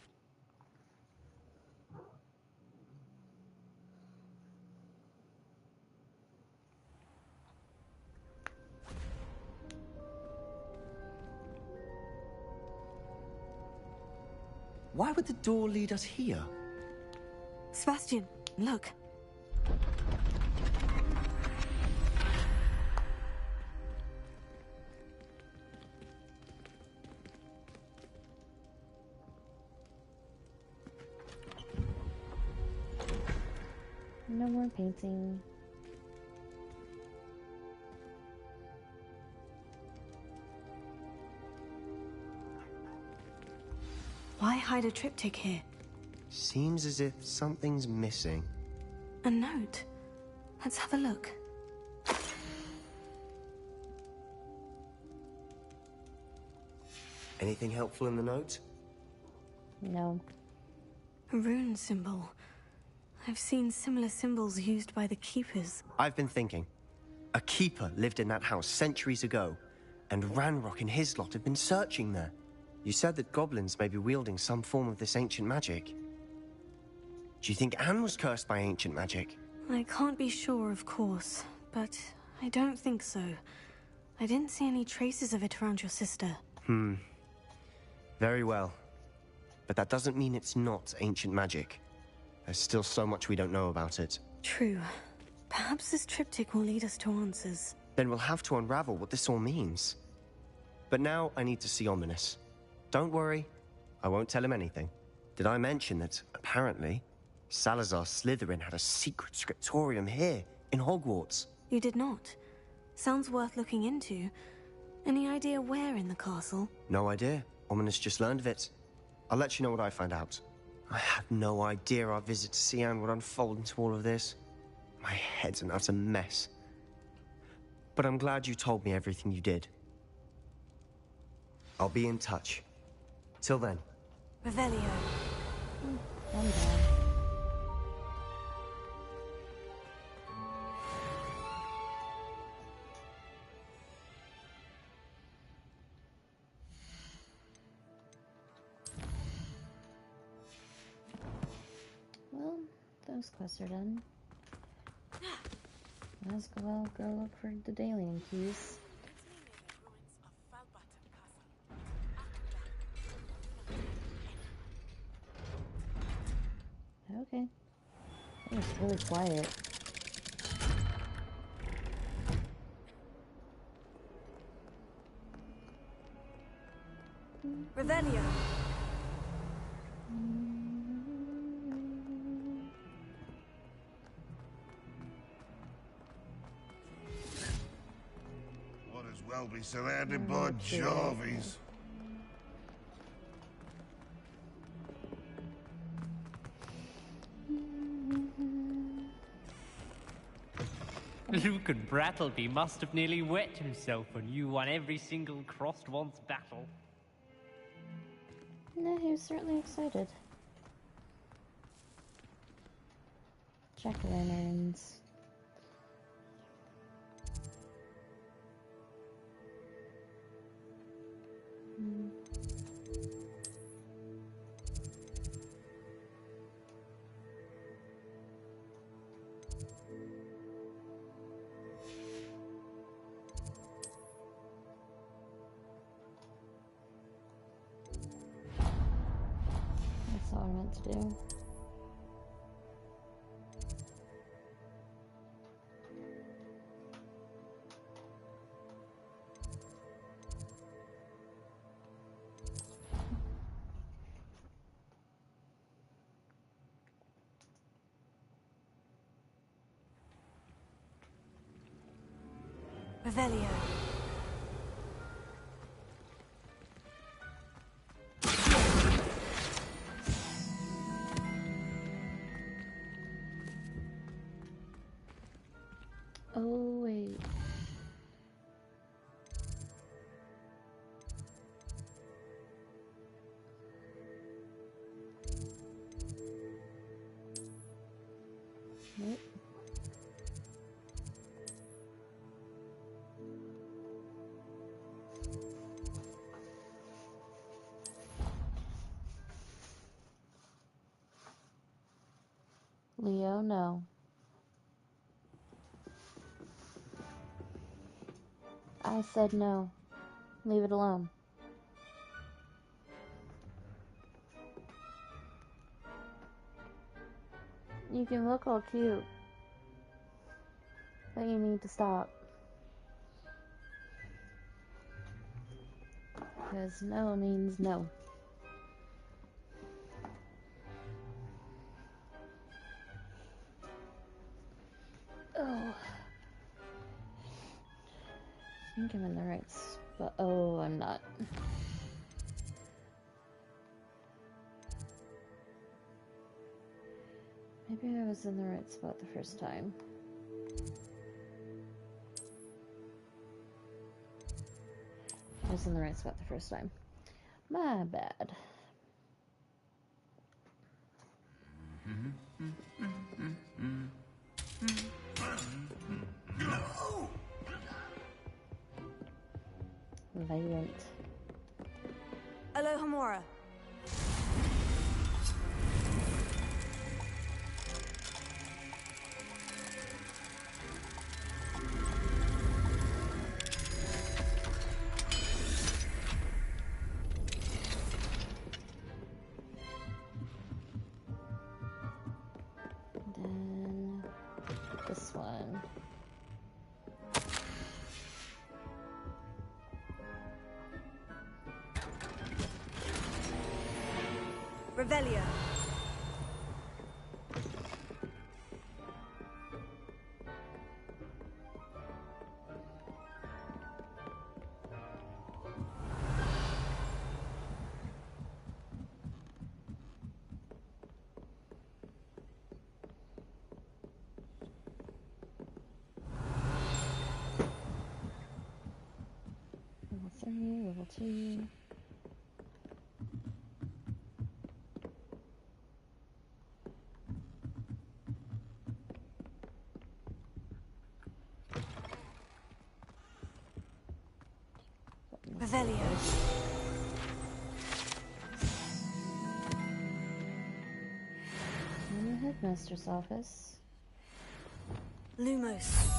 Speaker 13: Why would the door lead us here?
Speaker 2: Sebastian, look.
Speaker 1: No more painting.
Speaker 2: Why hide a triptych here?
Speaker 13: Seems as if something's missing.
Speaker 2: A note. Let's have a look.
Speaker 13: Anything helpful in the note?
Speaker 1: No.
Speaker 2: A rune symbol. I've seen similar symbols used by the keepers.
Speaker 13: I've been thinking. A keeper lived in that house centuries ago, and Ranrock and his lot have been searching there. You said that goblins may be wielding some form of this ancient magic. Do you think Anne was cursed by ancient magic?
Speaker 2: I can't be sure, of course, but I don't think so. I didn't see any traces of it around your sister.
Speaker 13: Very well. But that doesn't mean it's not ancient magic. There's still so much we don't know about it.
Speaker 2: True. Perhaps this triptych will lead us to answers.
Speaker 13: Then we'll have to unravel what this all means. But now I need to see Ominous. Don't worry, I won't tell him anything. Did I mention that, apparently, Salazar Slytherin had a secret scriptorium here, in Hogwarts?
Speaker 2: You did not. Sounds worth looking into. Any idea where in the castle?
Speaker 13: No idea. Ominous just learned of it. I'll let you know what I find out. I had no idea our visit to see Anne would unfold into all of this. My head's an utter mess. But I'm glad you told me everything you did. I'll be in touch. Till then.
Speaker 2: Revelio.
Speaker 1: I'm done. Well, those quests are done. Let's go look for the Dalian keys. Okay. It was really quiet.
Speaker 2: Revelio.
Speaker 10: Might as well be surrounded by Jarvies.
Speaker 12: Luke and Brattleby must have nearly wet himself when you won every single crossed once battle.
Speaker 1: No, he was certainly excited. Jack-o'-lanterns. That's all I meant to do.
Speaker 2: Revelio.
Speaker 1: Oh, wait. Nope. Leo, no. I said no. Leave it alone. You can look all cute, but you need to stop. Because no means no. I think I'm in the right spot. Oh, I'm not. Maybe I was in the right spot the first time. I was in the right spot the first time. My bad. Violent.
Speaker 15: Alohomora.
Speaker 1: Then this one.
Speaker 15: Revelio.
Speaker 1: Level 3, level 2.
Speaker 15: Revelio.
Speaker 1: In the headmaster's office.
Speaker 15: Lumos.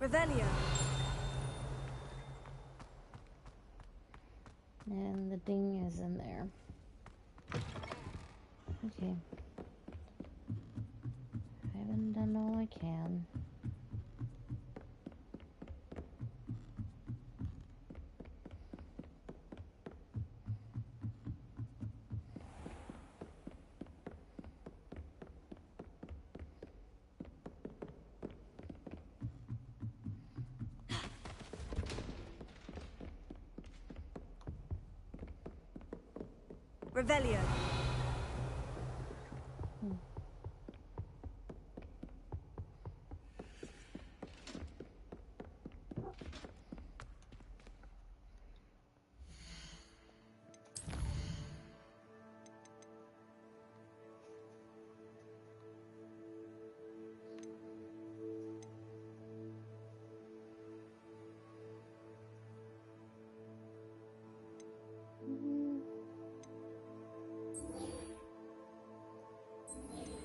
Speaker 15: Revelio.
Speaker 1: And the ding is in there. Okay. I haven't done all I can.
Speaker 15: Revelio.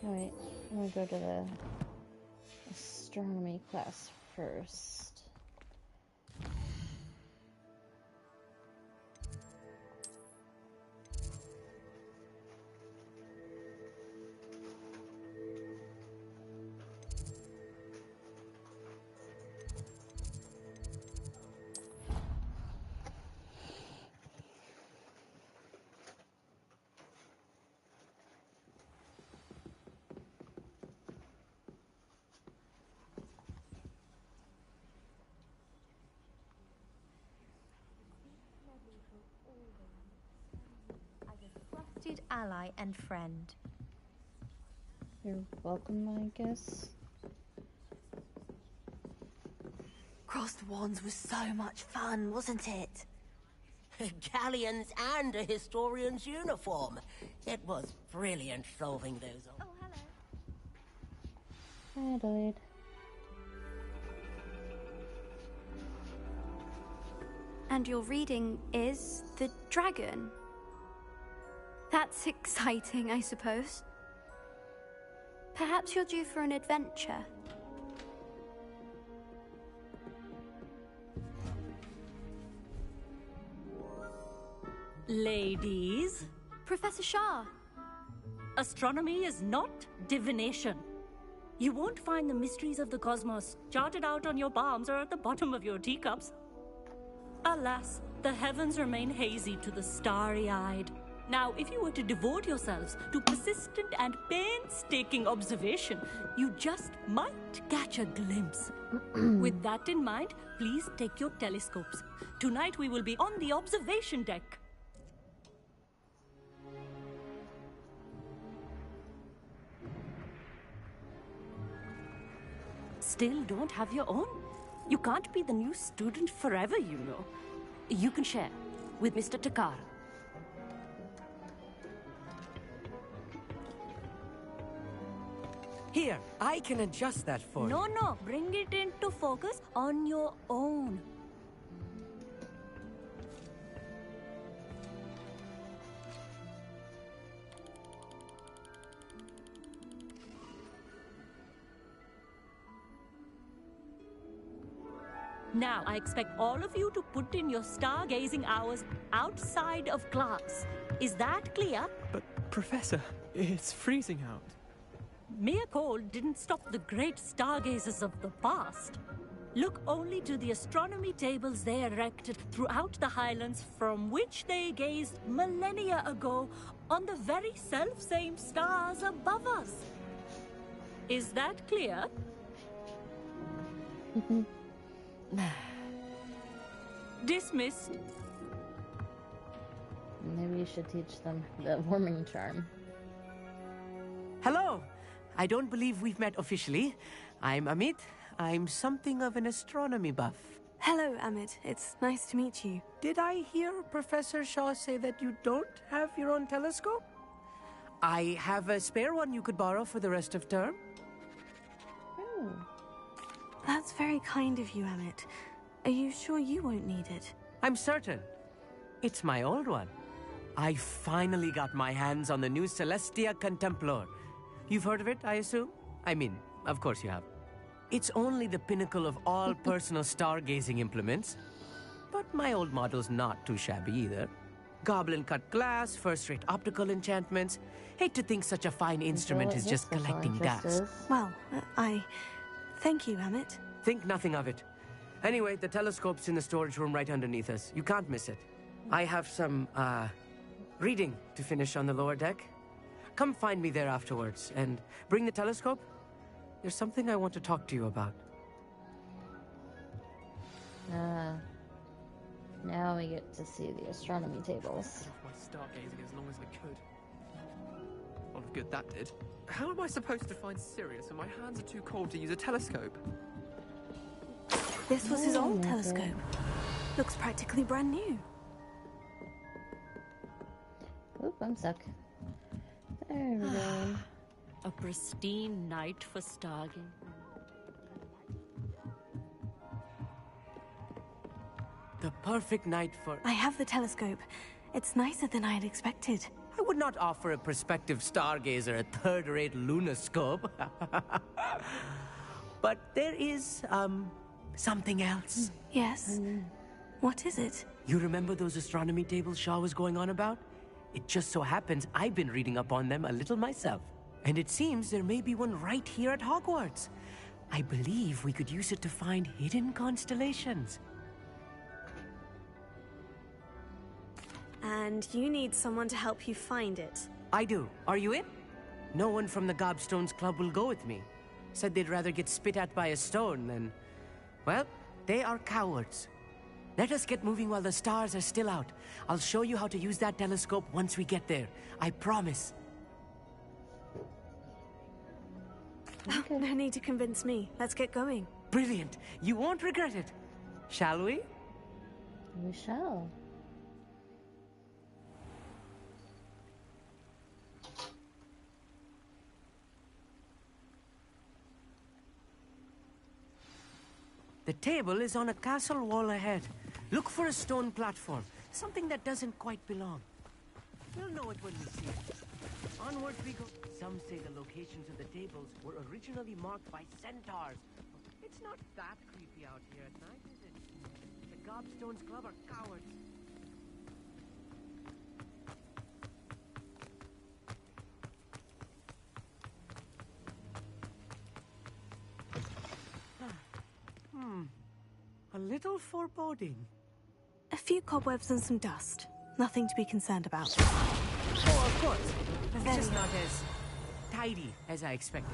Speaker 1: Alright, I'm gonna go to the astronomy class first.
Speaker 16: Trusted ally and friend.
Speaker 1: You're welcome, I guess.
Speaker 15: Crossed Wands was so much fun, wasn't it?
Speaker 17: Galleons and a historian's uniform. It was brilliant solving those.
Speaker 3: Oh,
Speaker 1: hello. Hi, Adelaide.
Speaker 3: And your reading is The Dragon. That's exciting, I suppose. Perhaps you're due for an adventure.
Speaker 8: Ladies.
Speaker 3: Professor Shah.
Speaker 8: Astronomy is not divination. You won't find the mysteries of the cosmos charted out on your palms or at the bottom of your teacups. Alas, the heavens remain hazy to the starry-eyed. Now, if you were to devote yourselves to persistent and painstaking observation, you just might catch a glimpse. With that in mind, please take your telescopes. Tonight we will be on the observation deck. Still don't have your own? You can't be the new student forever, you know. You can share with Mr. Takar.
Speaker 11: Here, I can adjust that for you.
Speaker 8: No, bring it into focus on your own. Now, I expect all of you to put in your stargazing hours outside of class. Is that clear?
Speaker 18: But, Professor, it's freezing out.
Speaker 8: Mere cold didn't stop the great stargazers of the past. Look only to the astronomy tables they erected throughout the Highlands from which they gazed millennia ago on the very self-same stars above us. Is that clear? Dismissed.
Speaker 1: Maybe you should teach them the warming charm.
Speaker 11: Hello. I don't believe we've met officially. I'm Amit. I'm something of an astronomy buff.
Speaker 2: Hello, Amit. It's nice to meet you.
Speaker 11: Did I hear Professor Shaw say that you don't have your own telescope? I have a spare one you could borrow for the rest of term.
Speaker 1: Oh.
Speaker 2: That's very kind of you, Amit. Are you sure you won't need it?
Speaker 11: I'm certain. It's my old one. I finally got my hands on the new Celestia Contemplor. You've heard of it, I assume? I mean, of course you have. It's only the pinnacle of all personal stargazing implements. But my old model's not too shabby either. Goblin-cut glass, first-rate optical enchantments. Hate to think such a fine instrument is just collecting dust.
Speaker 2: Well, I... Thank you, Amit.
Speaker 11: Think nothing of it. Anyway, the telescope's in the storage room right underneath us. You can't miss it. I have some, reading to finish on the lower deck. Come find me there afterwards, and bring the telescope. There's something I want to talk to you about.
Speaker 1: Now we get to see the astronomy tables.
Speaker 18: My stargazing as long as I could. A lot of good that did. How am I supposed to find Sirius when my hands are too cold to use a telescope?
Speaker 2: This was his old telescope. Looks practically brand new.
Speaker 1: Oop, I'm stuck. There we go.
Speaker 8: A pristine night for stargazing.
Speaker 11: The perfect night for...
Speaker 2: I have the telescope. It's nicer than I had expected.
Speaker 11: I would not offer a prospective stargazer a third-rate lunoscope. But there is, something else.
Speaker 2: Yes? What is it?
Speaker 11: You remember those astronomy tables Shaw was going on about? It just so happens I've been reading up on them a little myself. And it seems there may be one right here at Hogwarts. I believe we could use it to find hidden constellations.
Speaker 2: And you need someone to help you find it.
Speaker 11: I do. Are you in? No one from the Gobstones Club will go with me. Said they'd rather get spit at by a stone than... Well, they are cowards. Let us get moving while the stars are still out. I'll show you how to use that telescope once we get there. I promise.
Speaker 2: Oh, no need to convince me. Let's get going.
Speaker 11: Brilliant. You won't regret it. Shall we?
Speaker 1: We shall.
Speaker 11: The table is on a castle wall ahead. Look for a stone platform, something that doesn't quite belong. We'll know it when we see it. Onward we go. Some say the locations of the tables were originally marked by centaurs. It's not that creepy out here at night, is it? The Gobstones Club are cowards. A little foreboding.
Speaker 2: A few cobwebs and some dust. Nothing to be concerned about.
Speaker 11: Oh, of course. It's just not as tidy as I expected.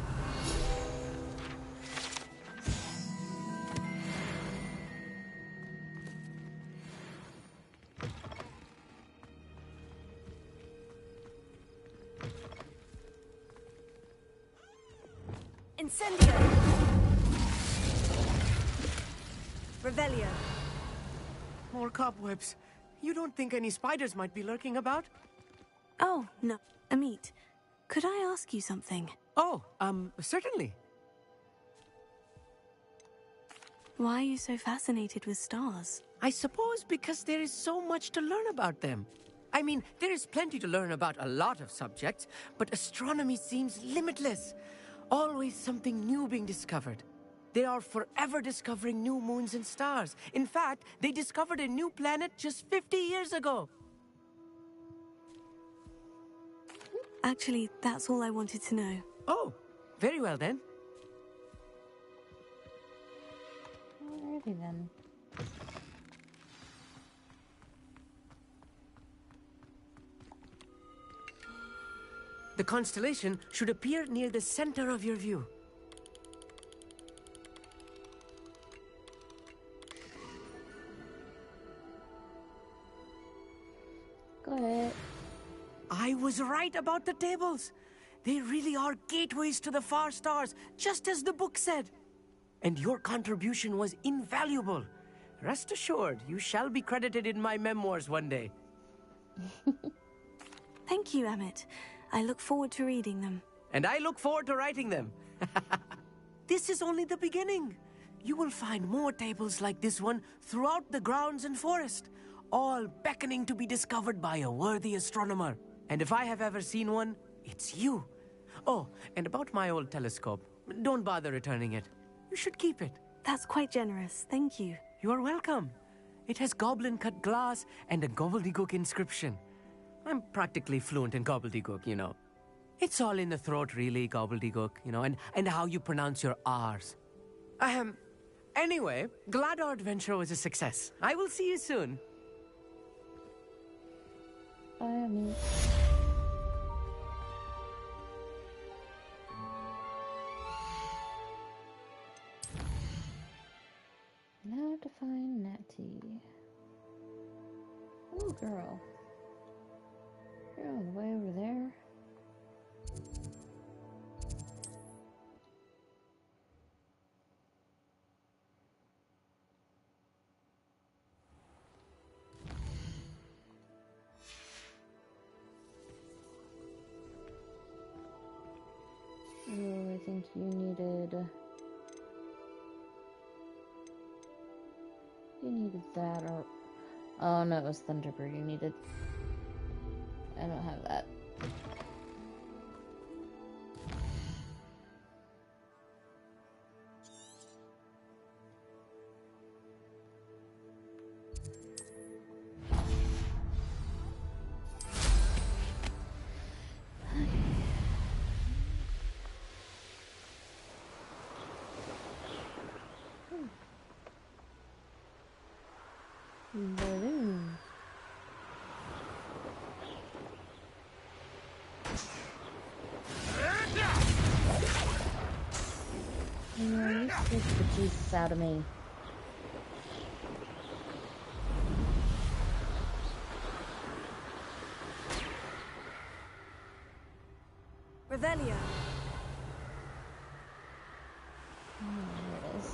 Speaker 2: Incendio! Revelio.
Speaker 11: More cobwebs. You don't think any spiders might be lurking about?
Speaker 2: Oh, no. Amit, could I ask you something?
Speaker 11: Oh, certainly.
Speaker 2: Why are you so fascinated with stars?
Speaker 11: I suppose because there is so much to learn about them. I mean, there is plenty to learn about a lot of subjects, but astronomy seems limitless. Always something new being discovered. They are forever discovering new moons and stars. In fact, they discovered a new planet just 50 years ago.
Speaker 2: Actually, that's all I wanted to know.
Speaker 11: Oh, very well then.
Speaker 1: Alrighty then.
Speaker 11: The constellation should appear near the center of your view.
Speaker 1: Got it.
Speaker 11: I was right about the tables. They really are gateways to the far stars, just as the book said. And your contribution was invaluable. Rest assured, you shall be credited in my memoirs one day.
Speaker 2: Thank you, Emmett. I look forward to reading them.
Speaker 11: And I look forward to writing them. This is only the beginning. You will find more tables like this one throughout the grounds and forest, all beckoning to be discovered by a worthy astronomer. And if I have ever seen one, it's you. Oh, and about my old telescope, don't bother returning it. You should keep it.
Speaker 2: That's quite generous. Thank you.
Speaker 11: You are welcome. It has goblin-cut glass and a gobbledygook inscription. I'm practically fluent in gobbledygook, you know. It's all in the throat, really, gobbledygook, you know, and how you pronounce your R's. Anyway, glad our adventure was a success. I will see you soon.
Speaker 1: Bye, Amit. Now to find Natty. Oh, girl. You're all the way over there. Oh, I think you needed... You needed that, or... Oh, no, it was Thunderbird you needed. I don't have that. Balloon. You scared the Jesus out of me.
Speaker 2: Revelio.
Speaker 1: Oh, there it is.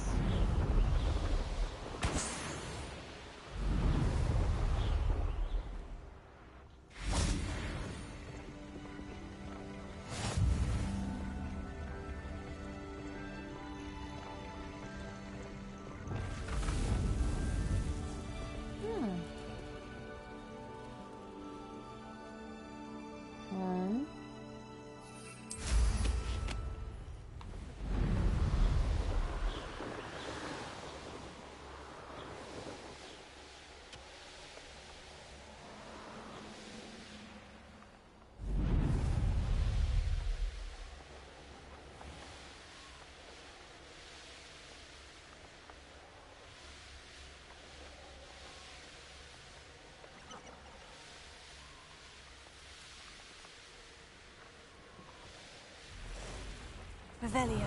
Speaker 9: Revelio.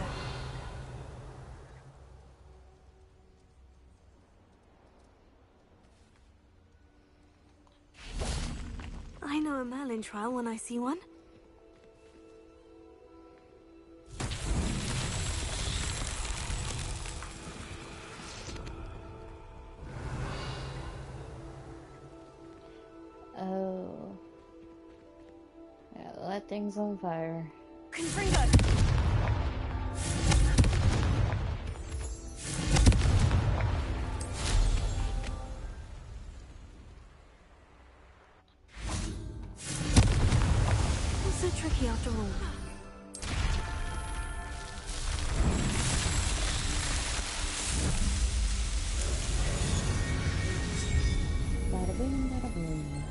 Speaker 2: I know a Merlin trial when I see one.
Speaker 1: Oh. Yeah, that thing's on fire.
Speaker 9: Confringo!
Speaker 2: What's so tricky after all?
Speaker 1: Bada boom, bada boom.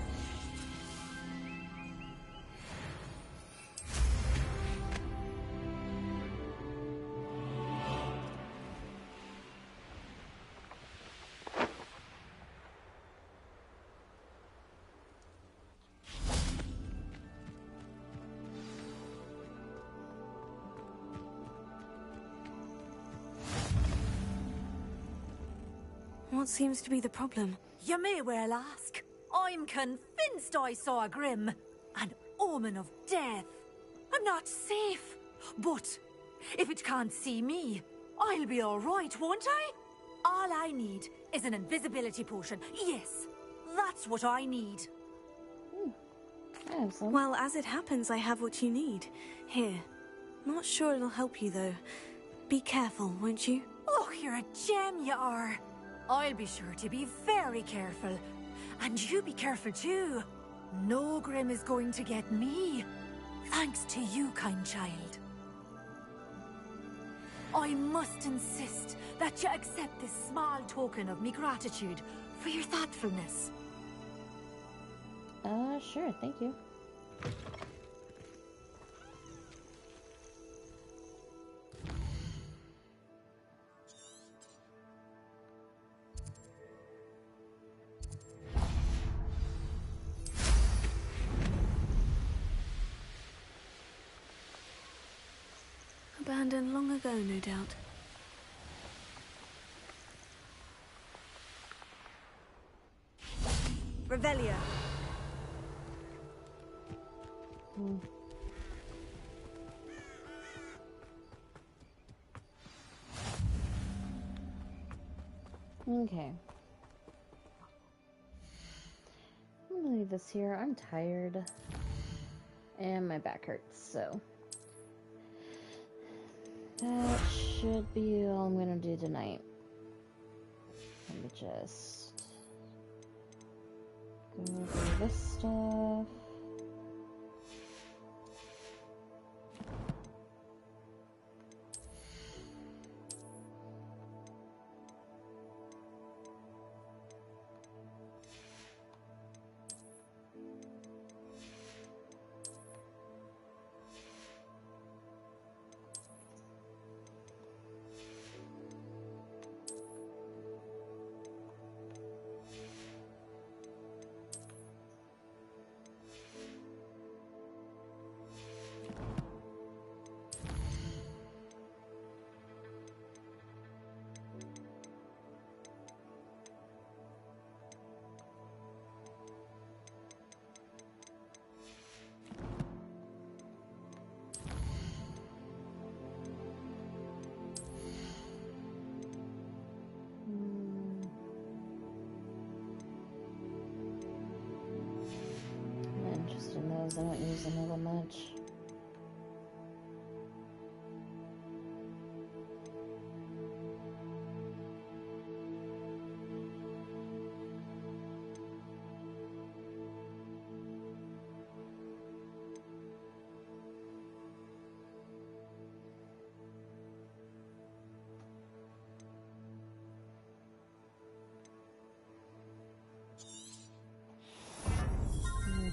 Speaker 2: What seems to be the problem?
Speaker 9: You may well ask. I'm convinced I saw a Grim. An omen of death. I'm not safe. But if it can't see me, I'll be all right, won't I? All I need is an invisibility potion. Yes, that's what I need.
Speaker 2: Well, as it happens, I have what you need. Here. Not sure it'll help you, though. Be careful, won't you?
Speaker 9: Oh, you're a gem, you are. I'll be sure to be very careful. And you be careful too. No Grim is going to get me. Thanks to you, kind child. I must insist that you accept this small token of me gratitude for your thoughtfulness.
Speaker 1: Sure, thank you.
Speaker 2: Abandoned long ago, no doubt.
Speaker 9: Revelio.
Speaker 1: Okay. I'm gonna leave this here. I'm tired. And my back hurts, so. That should be all I'm gonna do tonight. Let me just go over this stuff. I'm interested in those. I don't use them all much.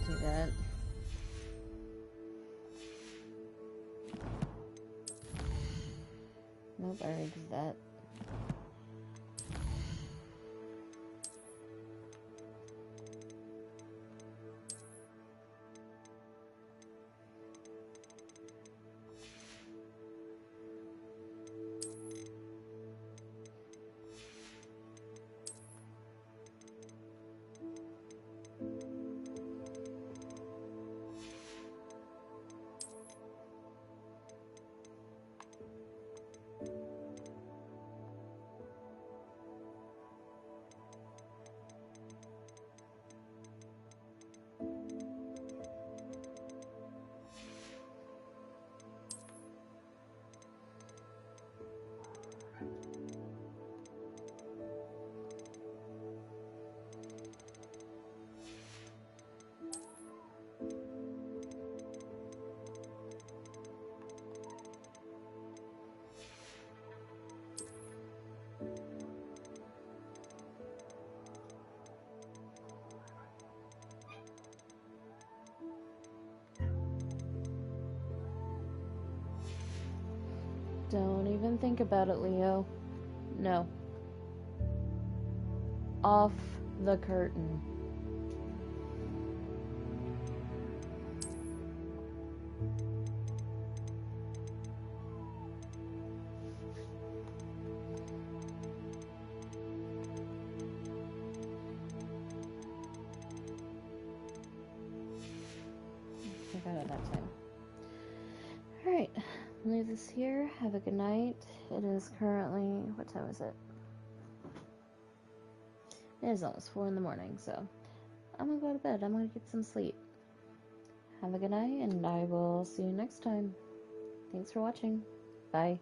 Speaker 1: Do that. Nope, I already did that. Don't even think about it, Leo. No. Off the curtain. Forgot at that time. Alright, leave this here. Have a good night. It is currently, what time is it? It is almost 4 in the morning, so I'm gonna go to bed. I'm gonna get some sleep. Have a good night, and I will see you next time. Thanks for watching. Bye.